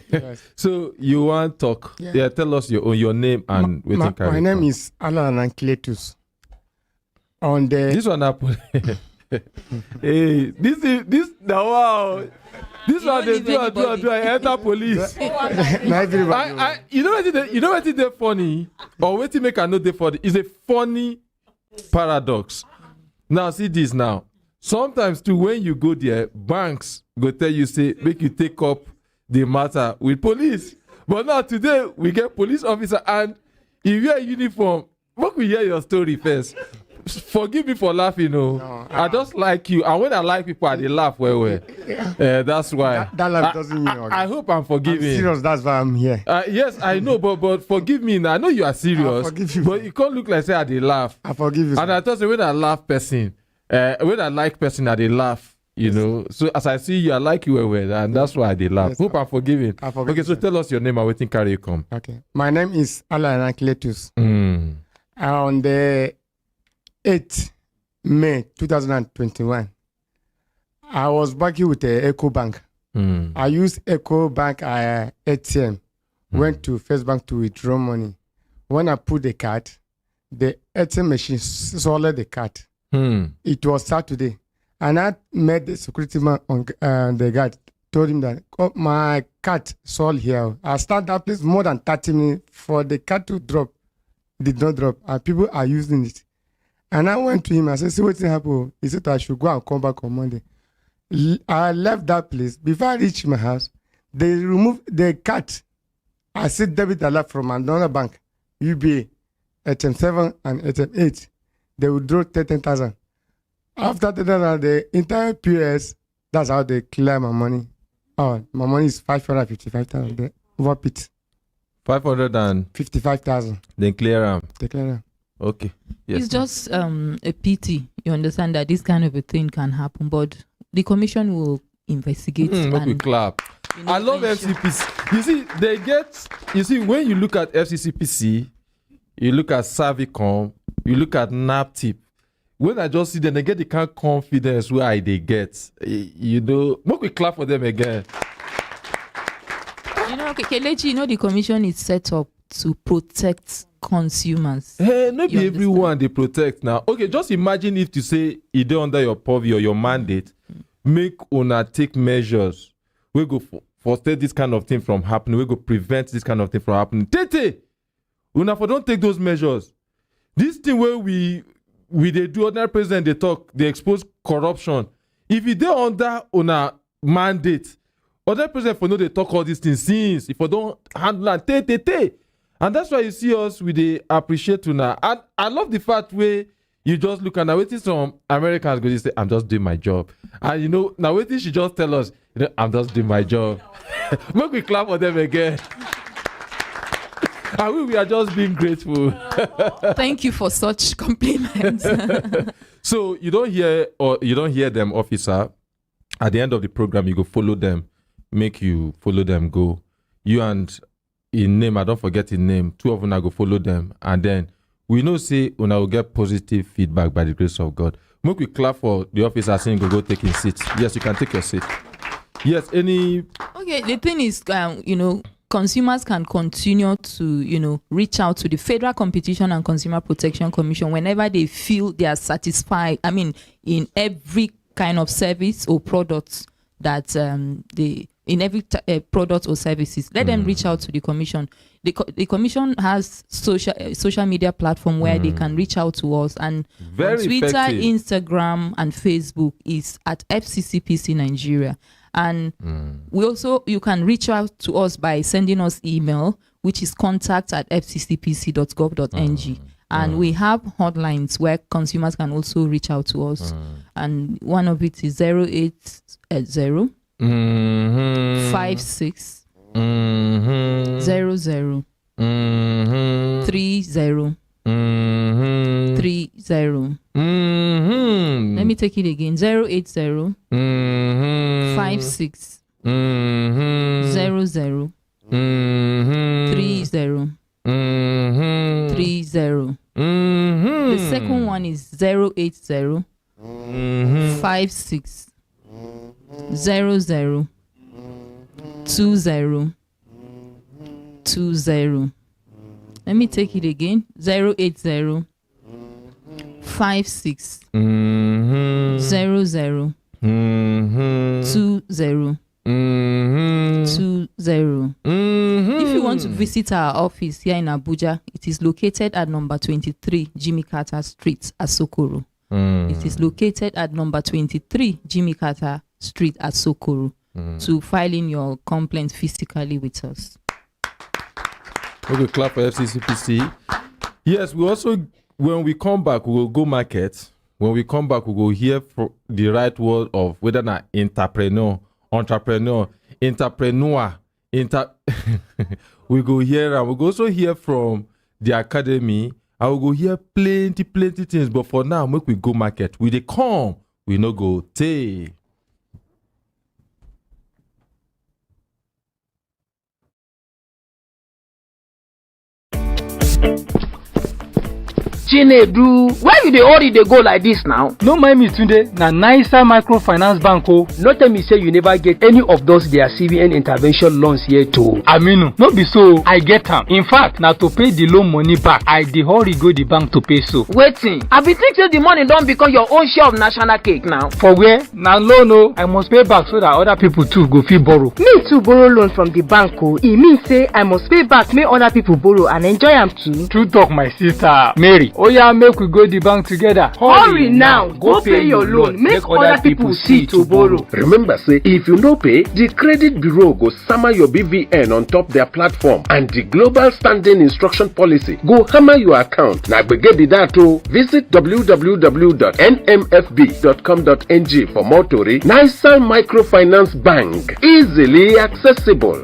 Yes. So you want to talk? Yeah. Tell us your name and my name is Alan Ankletus. On the this one happened. Hey, this wow. This one they do I enter police. You know what is funny? Or what make I know they funny? It's a funny paradox. Now see this now. Sometimes too, when you go there, banks go tell you, say, make you take up the matter with police. But now today we get police officer, and if you wear uniform, what we hear your story first. Forgive me for laughing, I just like you, and when I like people, they laugh well. That's why. That laugh doesn't mean. I hope I'm forgiven. I'm serious. That's why I'm here. Yes, I know, but forgive me now. I know you are serious. I forgive you. But you can't look like say they laugh. I forgive you. And I thought when I laugh person, when I like person, they laugh. So as I see you, I like you well, and that's why they laugh. Yes, hope I'm forgiven. Okay, so tell us your name and waiting carry you come. Okay, my name is Alan Ankletus. On the 8th May 2021, I was banking with the Eco Bank. I used Eco Bank ATM. Went to First Bank to withdraw money. When I put the card, the ATM machine sold the card. It was Saturday. And I met the security man on the guard, told him that my cat sold here. I started that place more than 30 minutes for the cat to drop. Did not drop. And people are using it. And I went to him. I said, see what's happened. He said I should go and come back on Monday. I left that place. Before I reached my house, they removed the cat. I said debit alert from another bank, UBA, ATM 7 and ATM 8. They would draw 13,000. After the entire PS, that's how they clear my money. Oh, my money is 555,000. Over it. 555,000. Then clear them. They clear them. Okay. Yes, it's just a pity. You understand that this kind of a thing can happen, but the commission will investigate. We clap. I love FCPC. You see, when you look at FCCPC, you look at Savicom, you look at NAPTIP. When I just see them, they get the kind of confidence where they get. Make we clap for them again. Kelechi, the commission is set up to protect consumers. Hey, not be everyone they protect now. Okay, just imagine if to say it under your purview or your mandate, make una take measures. We go foster this kind of thing from happening. We go prevent this kind of thing from happening. Tete, una for don't take those measures. This thing where we they do ordinary president, they talk, they expose corruption. If you dey under una mandate, ordinary president for know they talk all these things since. If you don't handle and and that's why you see us we they appreciate una. And I love the fact where You just look and now waiting some Americans go to say, I'm just doing my job. And you know, now waiting she just tell us, you know, I'm just doing my job. Make we clap for them again. And we are just being grateful. Thank you for such compliments. So you don't hear them, officer. At the end of the program, you go follow them, make you follow them go. You and in name, I don't forget his name. Two of them I go follow them, and then we know say when I will get positive feedback by the grace of God. Make we clap for the officer saying go take his seat. Yes, you can take your seat. Yes, any. Okay, the thing is, consumers can continue to, reach out to the Federal Competition and Consumer Protection Commission whenever they feel they are satisfied. I mean, in every kind of service or products that in every product or services, let them reach out to the commission. The commission has social media platform where they can reach out to us, and Very Twitter, effective. Instagram, and Facebook is at FCCPC Nigeria. And you can reach out to us by sending us email, which is contact@fccpc.gov.ng. And we have hotlines where consumers can also reach out to us. And one of it is 0880 56 00 30 30. Let me take it again. 080 56 00 30 30. The second one is 080 56 00 20 20. Let me take it again. 080 56 00 20 20. If you want to visit our office here in Abuja, it is located at number 23 Jimmy Carter Street, Asokoro. It is located at number 23 Jimmy Carter Street, Asokoro. To file in your complaint physically with us. Okay, clap for FCCPC. Yes, we also, when we come back, we will go market. When we come back, we will hear the right word of whether not entrepreneur. We go hear, and we go also hear from the academy. I will go hear plenty things. But for now, make we go market. We dey come, we no go take. Chinedu, where you dey hurry dey go like this now? No mind me Tunde, na Nicer Microfinance Bank o. No tell me say you never get any of those their CBN intervention loans yet too. Aminu, no be so, I get am. In fact, na to pay the loan money back, I dey hurry go the bank to pay so. Wetin? I be think say the money don become your own share of national cake now. For where? Na loan o. I must pay back so that other people too go fit borrow. Me too borrow loan from the bank o. E mean say I must pay back make other people borrow and enjoy am too. True talk, my sister Mary. Oya, make we go the bank together. Hurry now, go pay your loan, make other people see to borrow. Remember say, if you no pay, the credit bureau go sama your BVN on top their platform, and the global standing instruction policy go hammer your account. Na gbege be that o. Visit www.nmfb.com.ng for more tori. Nicer Microfinance Bank, easily accessible.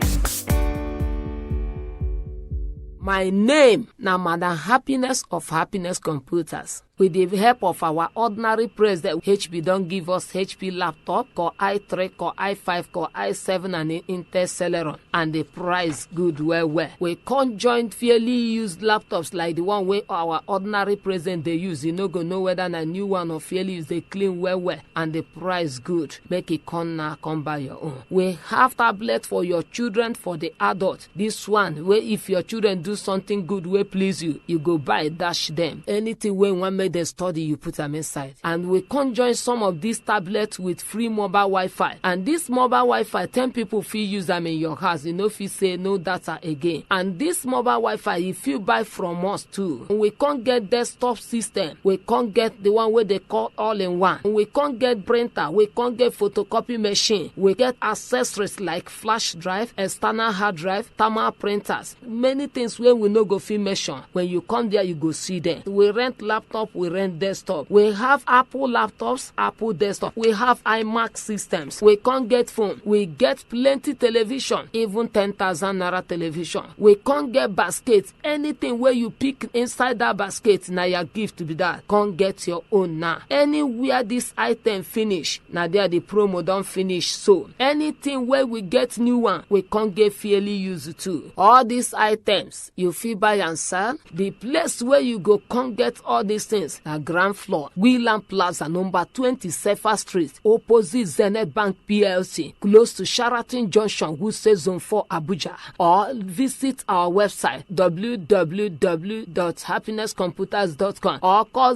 My name na Madam Happiness of Happiness Computers. With the help of our ordinary president, HP don't give us HP laptop, Core i3, Core i5, Core i7, and Intel Celeron. And the price good well. We can't join fairly used laptops like the one where our ordinary president they use. You no go know whether a new one or fairly used, they clean well. And the price good. Make it come now, come buy your own. We have tablet for your children, for the adult. This one, where if your children do something good, will please you, you go buy, dash them. Anything when one make the study, you put them inside. And we conjoin some of these tablets with free mobile Wi-Fi. And this mobile Wi-Fi, 10 people feel use them in your house. You know if you say no data again. And this mobile Wi-Fi, if you buy from us too, we can't get desktop system. We can't get the one where they call all-in-one. We can't get printer. We can't get photocopy machine. We get accessories like flash drive, external hard drive, thermal printers. Many things where we no go feel mention. When you come there, you go see them. We rent laptop laptop, we rent desktop. We have Apple laptops, Apple desktop. We have iMac systems. We can't get phone. We get plenty television, even 10,000 naira television. We can't get basket. Anything where you pick inside that basket, now your gift to be that. Can't get your own now. Anywhere this item finish, now there the promo don't finish. So anything where we get new one, we can't get fairly used to. All these items you feel buy and sell. The place where you go can't get all these things. The ground floor, Wheeland Plaza, number 20 Sefa Street, opposite Zenith Bank PLC, close to Sheraton Junction, Wuse Zone 4, Abuja. Or visit our website www.happinesscomputers.com or call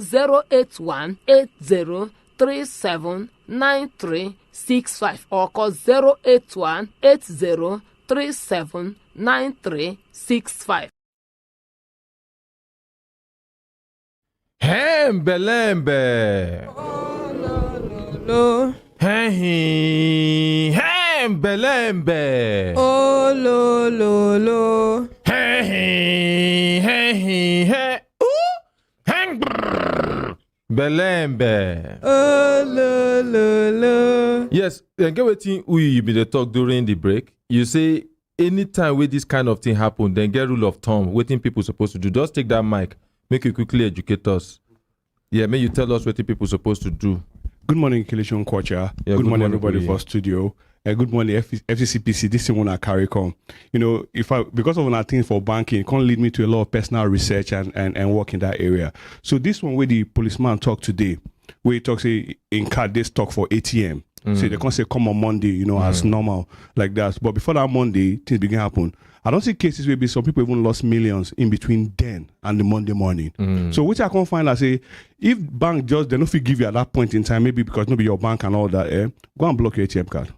081 80 37 9365 or call 081 80 37 9365. Hembelembe. Oh, no. Hembelembe. Oh, lo. He. Belembe. Oh, lo. Yes, and get wetin we be the talk during the break. You say anytime where this kind of thing happen, then get rule of thumb. Wetin people supposed to do. Just take that mic. Make you quickly educate us. Yeah, may you tell us what the people supposed to do. Good morning, Kilishon Kwacha. Yeah, good morning, everybody for studio. Good morning, FCCPC. This is one I carry come. You know, because of one thing for banking, it can't lead me to a lot of personal research and work in that area. So this one where the policeman talk today, where he talks in card they stock for ATM. So they can't say come on Monday, you know, as normal like that. But before that Monday, things begin happen. I don't see cases where some people even lost millions in between then and the Monday morning. So which I can't find, I say, if bank just, they don't give you at that point in time, maybe because maybe your bank and all that, go and block your ATM card.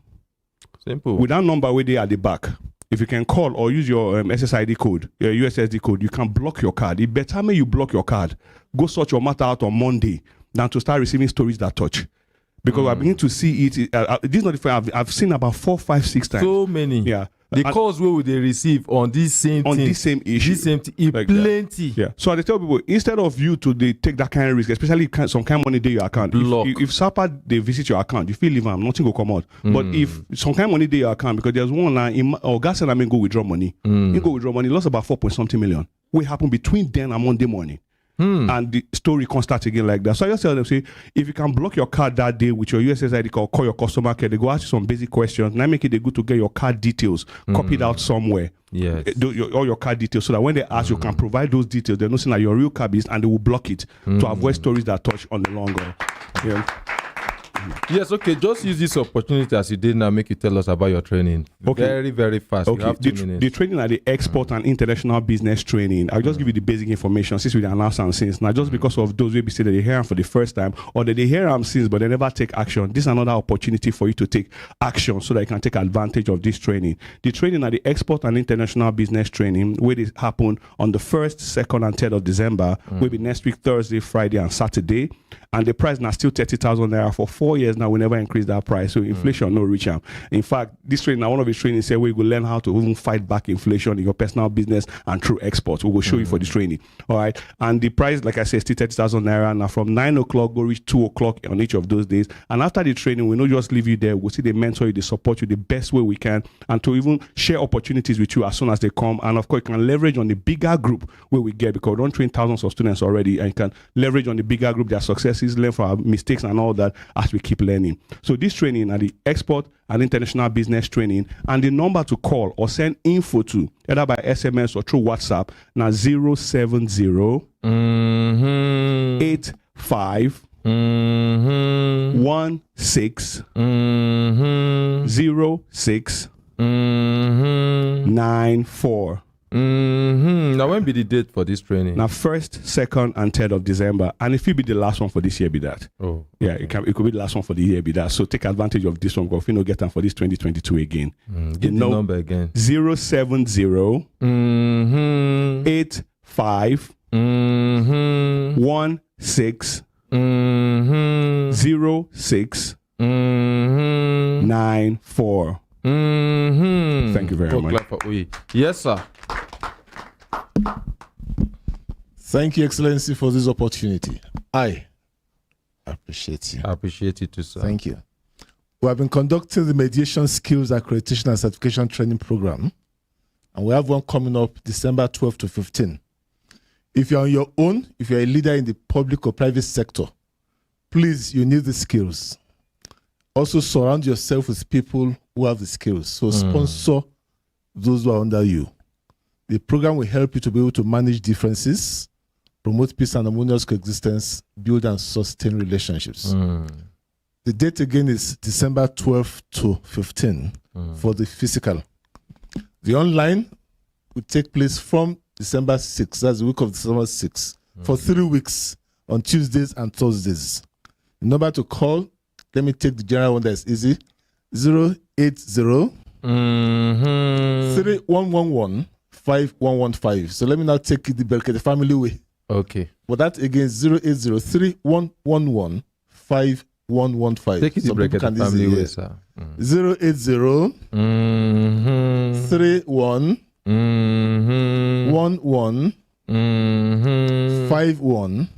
Simple. With that number where they at the back, if you can call or use your SSID code, your USSD code, you can block your card. It better may you block your card. Go sort your matter out on Monday than to start receiving stories that touch. Because I begin to see it. This is not the first. I've seen about 4, 5, 6 times. So many. Yeah. The calls where would they receive on this same on thing, this same issue, this same thing, like plenty. Yeah. So I tell people, instead of you to take that kind of risk, especially some kind of money they your account. If SAPA they visit your account, you feel leave them, nothing will come out. But if some kind of money they your account, because there's one line, or gas and I mean go withdraw money. You go withdraw money, lost about 4.something million. What happened between then and Monday morning? And the story can start again like that. So I just tell them, say, if you can block your card that day with your USSID card, call your customer care, they go ask you some basic questions. Now make it good to get your card details copied out somewhere. Yes. All your card details, so that when they ask, you can provide those details. They're not saying that your real card is, and they will block it to avoid stories that touch on the long run. Yeah. Yes, okay. Just use this opportunity as you did now, make you tell us about your training. Okay. Very, very fast. Okay. You have 2 minutes. The training are the export and international business training. I'll just give you the basic information since we announced and since. Now, just because of those maybe say that they hear them for the first time or that they hear them since but they never take action, this is another opportunity for you to take action so that you can take advantage of this training. The training are the export and international business training, where it happen on the 1st, 2nd, and 3rd of December, will be next week, Thursday, Friday, and Saturday. And the price now still 30,000 naira for 4 years now. We never increase that price. So inflation no reach out. In fact, this training, one of the trainings say we will learn how to even fight back inflation in your personal business and through exports. We will show you for this training. All right. And the price, like I said, still 30,000 naira. Now from 9 o'clock go reach 2 o'clock on each of those days. And after the training, we not just leave you there. We'll see they mentor you, they support you the best way we can, and to even share opportunities with you as soon as they come. And of course, you can leverage on the bigger group where we get, because we don't train thousands of students already, and you can leverage on the bigger group, their successes, learn from our mistakes and all that as we keep learning. So this training are the export and international business training, and the number to call or send info to either by SMS or through WhatsApp now 070 85 16 06 94. Now when be the date for this training? Now 1st, 2nd, and 3rd of December, and if it be the last one for this year, be that. Oh, yeah, it could be the last one for the year, be that. So take advantage of this one, but if you don't get them for this 2022 again. Give the number again. 070 85 16 06 94. Thank you very much. Yes, sir. Thank you, Excellency, for this opportunity. I appreciate you. I appreciate you too, sir. Thank you. We have been conducting the Mediation Skills Accreditation and Certification Training Program, and we have one coming up December 12 to 15. If you're on your own, if you're a leader in the public or private sector, please, you need the skills. Also, surround yourself with people who have the skills. So sponsor those who are under you. The program will help you to be able to manage differences, promote peace and harmonious coexistence, build and sustain relationships. The date again is December 12 to 15 for the physical. The online will take place from December 6, that's the week of December 6, for 3 weeks on Tuesdays and Thursdays. The number to call, let me take the general one that's easy, 080 3111 5115. So let me now take it the Brekete family way. Okay. But that again is 080 3111 5115. Take it the Brekete family way, sir. 080 31 11 51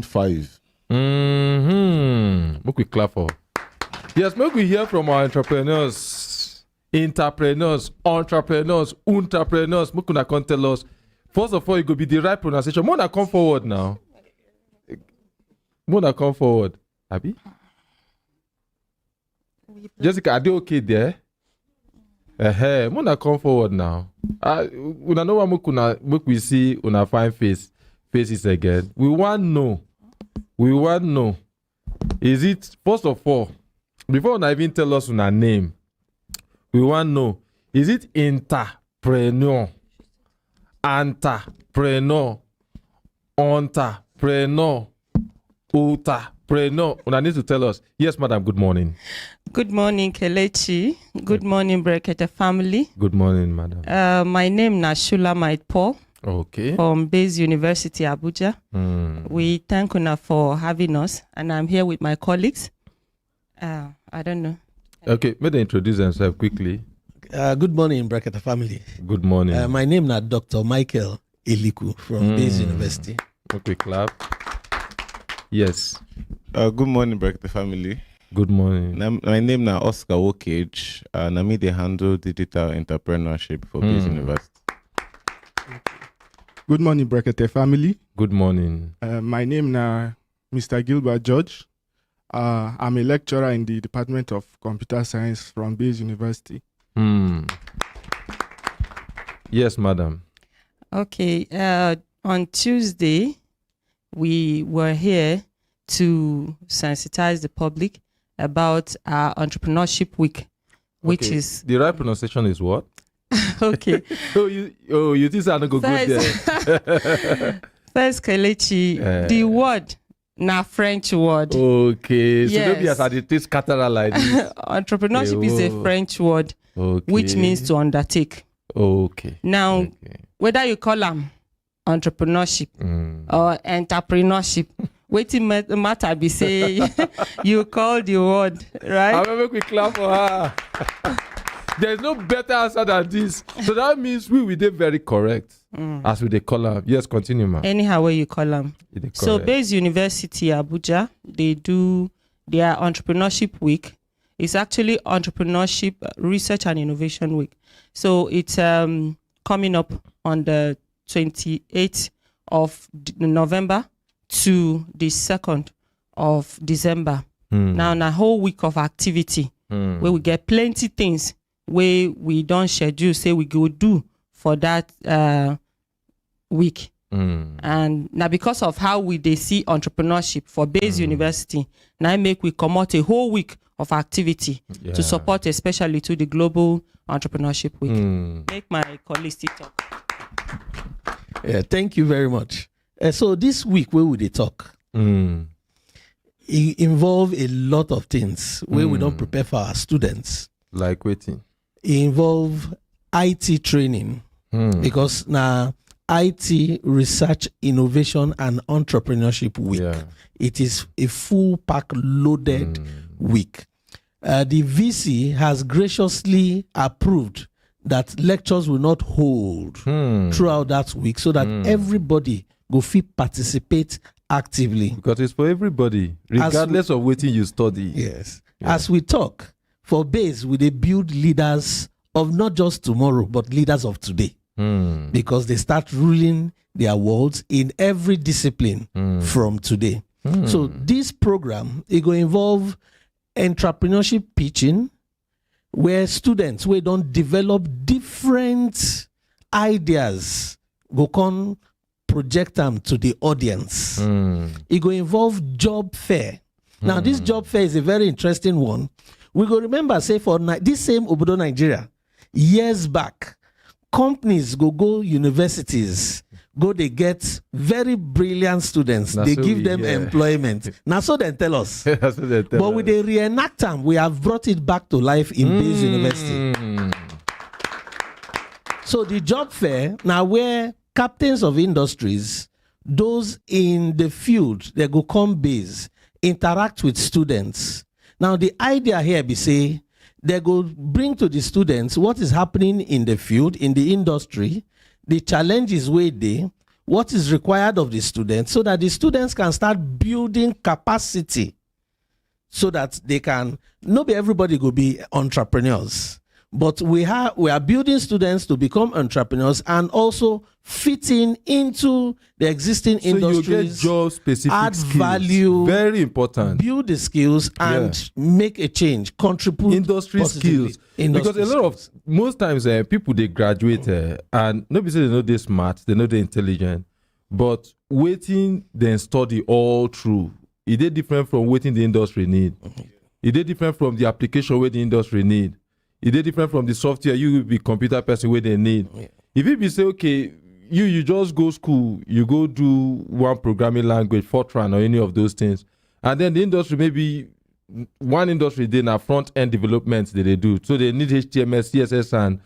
15. Make we clap for. Yes, make we hear from our entrepreneurs, entrepreneurs. Make una come tell us. First of all, it could be the right pronunciation. Mona, come forward now. Mona, come forward. Abi? Jessica, are they okay there? Mona, come forward now. Una know what make we see una fine faces again. We want know. Is it, first of all, before una even tell us una name, we want know, is it entrepreneur, entrepreneur, una need to tell us. Yes, madam, good morning. Good morning, Kelechi. Good morning, Brekete family. Good morning, madam. My name is Shula Maitpo. Okay. From Base University, Abuja. We thank Una for having us, and I'm here with my colleagues. I don't know. Okay, may they introduce themselves quickly. Good morning, Brekete family. Good morning. My name is Dr. Michael Eliku from Base University. Okay, clap. Yes. Good morning, Brekete family. Good morning. My name is Oscar Wokage, and I'm the handle digital entrepreneurship for Base University. Good morning, Brekete family. Good morning. My name is Mr. Gilbert George. I'm a lecturer in the Department of Computer Science from Base University. Yes, madam. Okay. On Tuesday, we were here to sensitize the public about our entrepreneurship week, which is the right pronunciation is what? Okay. you think I don't go good there? First, Kelechi, the word na French word. Okay, so yes. maybe as I did this category like this. Entrepreneurship is a French word, which means to undertake. Okay. Now, whether you call them entrepreneurship or entrepreneurship, waiting matter be say you call the word, right? I'm gonna make we clap for her. There's no better answer than this. So that means we will be very correct as we they call them. Yes, continue, ma'am. Anyhow, where you call them. So Base University Abuja, they do their entrepreneurship week. It's actually entrepreneurship research and innovation week. So it's coming up on the 28th of November to the 2nd of December. Now, a whole week of activity where we get plenty things where we don't schedule, say we go do for that week. And now because of how they see entrepreneurship for Base University, now make we come out a whole week of activity to support, especially to the Global Entrepreneurship Week. Make my colleagues talk. Yeah, thank you very much. So this week, where would they talk? It involve a lot of things where we don't prepare for our students. Like waiting. It involve IT training because now IT Research, Innovation and Entrepreneurship Week. It is a full pack loaded week. The VC has graciously approved that lectures will not hold throughout that week so that everybody go fit participate actively. Because it's for everybody, regardless of what you study. Yes. Yeah. As we talk, for base, we dey build leaders of not just tomorrow, but leaders of today. Because they start ruling their worlds in every discipline from today. So this program, it will involve entrepreneurship pitching, where students we don't develop different ideas go come project them to the audience. It will involve job fair. Now this job fair is a very interesting one. We go remember say for this same Obodo Nigeria years back, companies go universities, they get very brilliant students. They give them employment. Now so they tell us. But with the reenact them, we have brought it back to life in Base University. So the job fair, now where captains of industries, those in the field, they go come base, interact with students. Now the idea here be say, they go bring to the students what is happening in the field, in the industry, the challenges where they, what is required of the students, so that the students can start building capacity so that they can, not be everybody go be entrepreneurs, but we are building students to become entrepreneurs and also fitting into the existing industries. You get job specific add skills. value, very important. Build the skills and make a change, contribute industry skills. Because a lot of most times people they graduate and nobody say they know they smart, they know they intelligent, but waiting then study all through. It is different from waiting the industry need. It is different from the application where the industry need. It is different from the software you will be computer person where they need. If you be say okay, you just go school, you go do one programming language, Fortran or any of those things, and then the industry maybe one industry they na front end development that they do, so they need HTML, CSS, and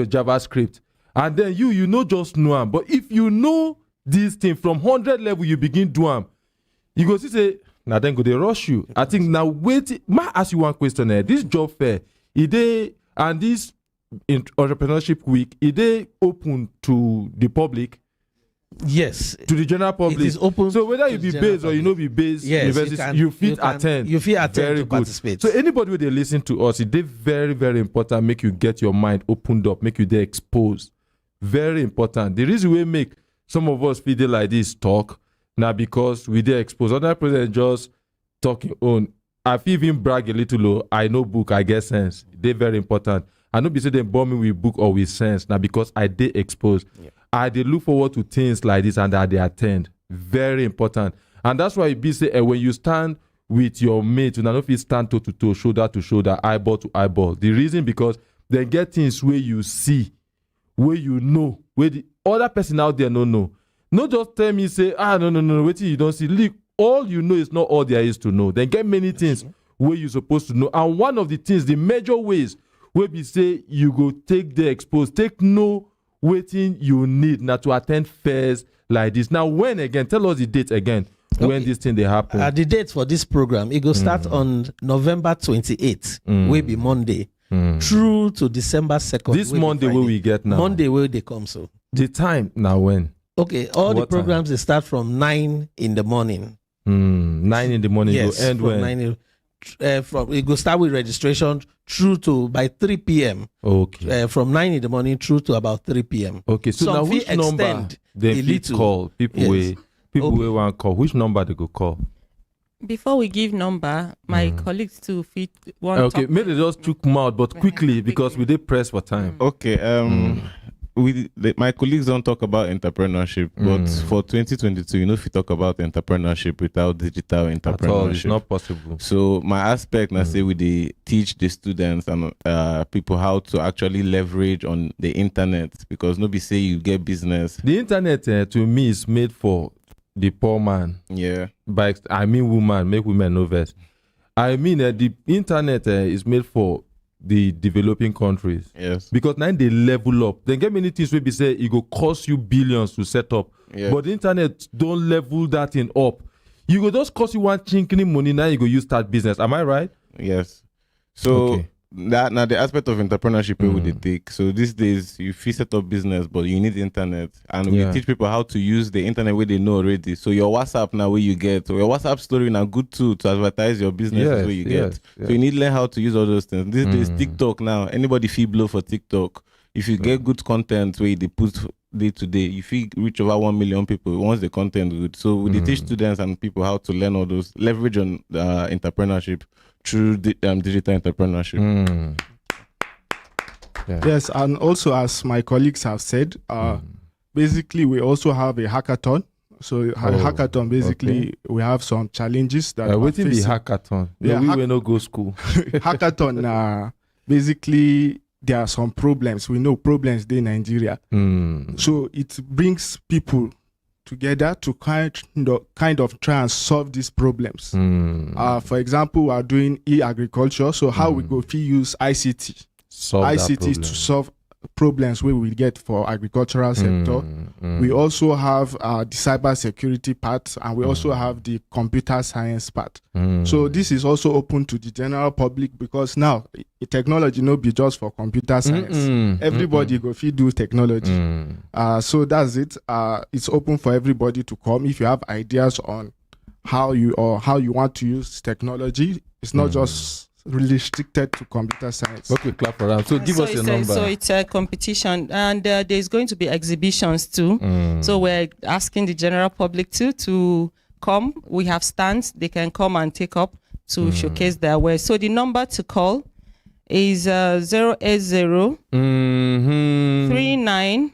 JavaScript, and then you know just know them. But if you know this thing from 100 level, you begin do them, you go see say now then go they rush you. I think now wait, ma ask you one question here. This job fair, and this entrepreneurship week, is they open to the public? Yes, to the general public. It is open. So whether you be based or you know be based, universities, you fit attend. You fit attend very to good. Participate. So anybody who they listen to us, it is very very important. Make you get your mind opened up. Make you they exposed. Very important. The reason we make some of us feel like this talk now because we they exposed. Other president just talking on. I feel even brag a little low. I know book. I get sense. They very important. I know be say they bomb me with book or with sense now because I did expose. I did look forward to things like this and that they attend. Very important. And that's why it be say when you stand with your mate, you know if you stand toe to toe, shoulder to shoulder, eyeball to eyeball. The reason because they get things where you see, where you know, where the other person out there no know. Not just tell me say, no, wait till you don't see. Look, all you know is not all there is to know. Then get many things where you're supposed to know. And one of the things, the major ways where we say you go take the expose, take no waiting you need now to attend fairs like this. Now, when again? Tell us the date again. Okay. When this thing they happen. The date for this program, it will start on November 28th, will be Monday, through to December 2nd. This Monday where we get now. Monday where they come so. The time now when? Okay, all what the programs they start from 9 in the morning. 9 in the morning. Yes, go end from when? 9 it go start with registration through to by 3 p.m. Okay. From 9 in the morning through to about 3 p.m. Okay, so now which number they fit call people will want call? Which number they go call? Before we give number, my colleagues too fit one. Okay, maybe they just took mouth, but quickly because we did press for time. Okay. My colleagues don't talk about entrepreneurship, but for 2022, if you talk about entrepreneurship without digital entrepreneurship, at all, it's not possible. So my aspect, I say, we teach the students and people how to actually leverage on the internet, because nobody say you get business. The internet to me is made for the poor man. Yeah. I mean woman, make women know first. I mean the internet is made for the developing countries. Yes. Because now they level up. Then get many things where be say it go cost you billions to set up. Yeah. But the internet don't level that thing up. You go just cost you one chinkini money, now you go use start business. Am I right? Yes. So that now the aspect of entrepreneurship we they take. So these days you feel set up business, but you need internet, and we teach people how to use the internet where they know already. So your WhatsApp now where you get, so your WhatsApp story now good too to advertise your business where you get. So you need to learn how to use all those things. These days TikTok now, anybody feel blow for TikTok. If you get good content where they put day to day, you feel reach over 1 million people once the content good. So we teach students and people how to learn all those, leverage on entrepreneurship through digital entrepreneurship. Yes, and also as my colleagues have said, basically we also have a hackathon. So hackathon, basically we have some challenges that what is the hackathon? Yeah, we will not go school. Hackathon, basically there are some problems. We know problems in Nigeria. So it brings people together to kind of try and solve these problems. For example, we are doing e-agriculture. So how we go use ICT to solve problems where we get for agricultural sector. We also have the cyber security part, and we also have the computer science part. So this is also open to the general public, because now technology no be just for computer science. Everybody go fit do technology. So that's it. It's open for everybody to come. If you have ideas on how you want to use technology, it's not just really restricted to computer science. Okay, clap for that. So give us a number. So it's a competition, and there's going to be exhibitions too. So we're asking the general public to come. We have stands they can come and take up to showcase their wares. So the number to call is 080 39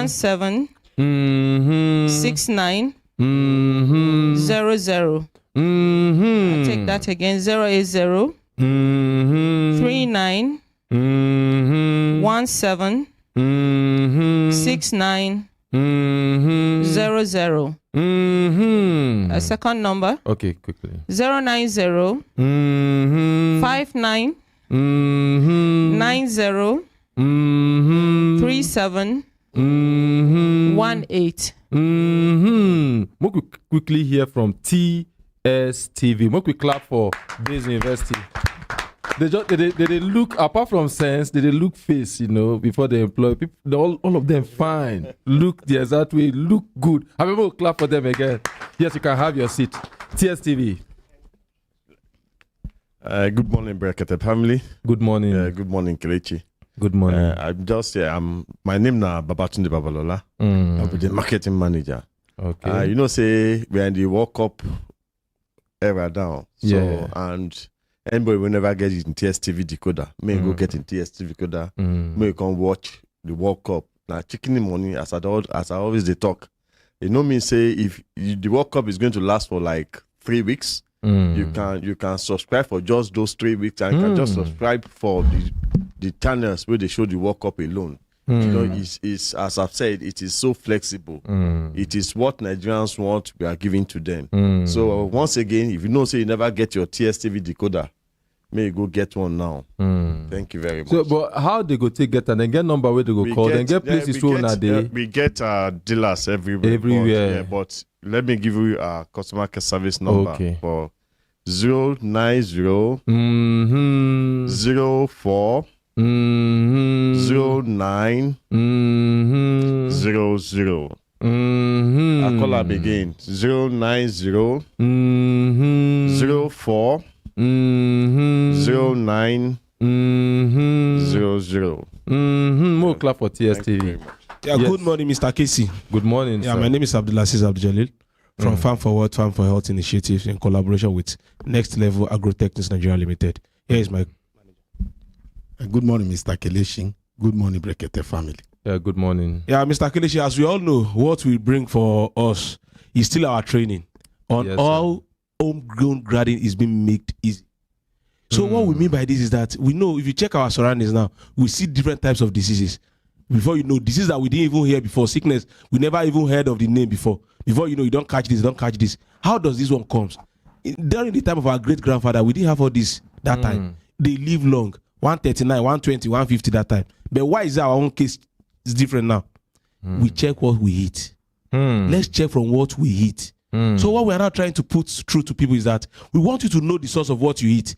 17 69 00. I take that again, 080 39 17 69 00. A second number. Okay, quickly. 090 59 90 37 18. More quickly hear from TSTV. More quick clap for this university. They look, apart from sense, they look face, before they employ people. All of them fine. Look the exact way, look good. I mean, we'll clap for them again. Yes, you can have your seat. TSTV. Good morning, Brekete family. Good morning. Good morning, Kelechi. Good morning. I'm just my name na Babatunde Babalola. I'm the marketing manager. Okay. Say we're in the World Cup era now. So and anybody will never get it in TSTV decoder. May go get in TSTV decoder. May come watch the World Cup. Now chicken money as I always they talk. It no mean say if the World Cup is going to last for like 3 weeks, you can subscribe for just those 3 weeks, and you can just subscribe for the channels where they show the World Cup alone. It's as I've said, it is so flexible. It is what Nigerians want, we are giving to them. So once again, if you say you never get your TSTV decoder, may you go get one now. Thank you very much. So, but how they go take get and then get number where they go call, then get places thrown a day? We get dealers everywhere. Everywhere. But let me give you a customer care service number for 090 04 09 00. I call up again 090 04 09 00. More clap for TSTV. Yeah, yes. Good morning, Mr. Casey. Good morning. Yeah, sir. My name is Abdulaziz Abdul from Farm Forward, Farm for Health Initiative in collaboration with Next Level Agrotechnics Nigeria Limited. Here is my. Good morning, Mr. Kelechi. Good morning, Brekete family. Yeah, good morning. Yeah, Mr. Kelechi, as we all know, what we bring for us is still our training on how homegrown grading is being made easy. So what we mean by this is that we know if you check our surroundings now, we see different types of diseases. Before you know, diseases that we didn't even hear before, sickness, we never even heard of the name before. Before you know, you don't catch this, don't catch this. How does this one come? During the time of our great-grandfather, we didn't have all this that time. They live long, 139, 120, 150 that time. But why is our own case is different now? We check what we eat. Let's check from what we eat. So what we are now trying to put through to people is that we want you to know the source of what you eat.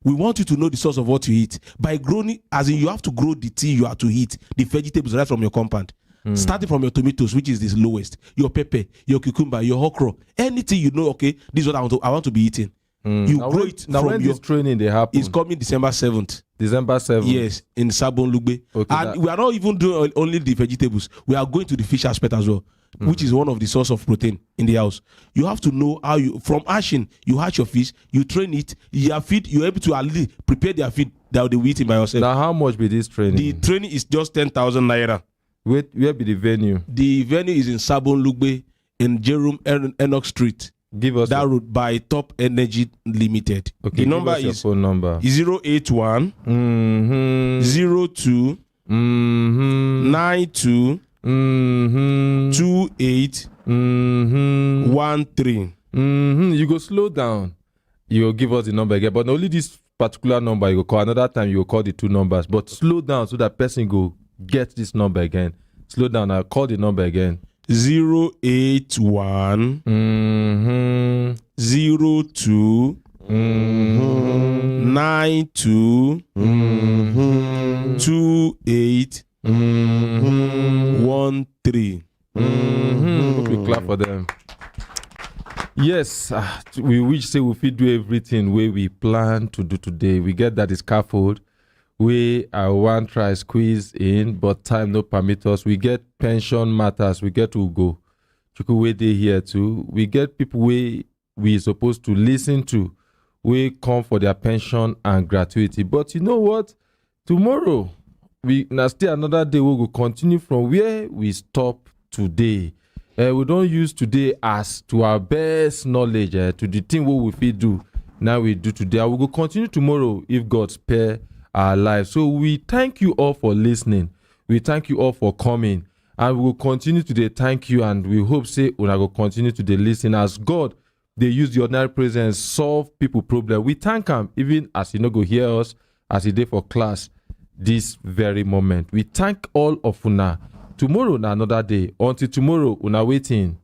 We want you to know the source of what you eat. By growing, as in you have to grow the thing you are to eat, the vegetables right from your compound. Starting from your tomatoes, which is the lowest, your pepper, your cucumber, your okra, anything you know, okay, this is what I want to be eating. You now grow it now from when your this training they happen. It's coming December 7th. December 7th. Yes, in Sabon Lugbe. Okay, and we are not even doing only the vegetables. We are going to the fish aspect as well, which is one of the source of protein in the house. You have to know how you, from hashing, you hatch your fish, you train it, your feed, you're able to at least prepare their feed that they will eat it by yourself. Now how much be this training? The training is just 10,000 naira. Where be the venue? The venue is in Sabon Lugbe in Jerome Enoch Street. Give us that route by Top Energy Limited. Okay, the number give us your is phone number 081 02 92 28 13. You go slow down. You will give us the number again, but only this particular number you go call. Another time you will call the two numbers, but slow down so that person go get this number again. Slow down. I'll call the number again. 081 02 92 28 13. We clap for them. Yes, we wish say we fit do everything where we plan to do today. We get that scaffold. We are one try squeeze in, but time no permit us. We get pension matters. We get to go. Chukwuwe dey here too. We get people we supposed to listen to. We come for their pension and gratuity. But you know what? Tomorrow, now still another day. We will continue from where we stop today. We don't use today as to our best knowledge to the thing what we fit do. Now we do today. We will continue tomorrow if God spare our lives. So we thank you all for listening. We thank you all for coming, and we will continue today. Thank you, and we hope say we will continue to listen as God they use the ordinary presence solve people problem. We thank him even as he no go hear us as he did for class this very moment. We thank all of una. Tomorrow na another day. Until tomorrow, una waiting.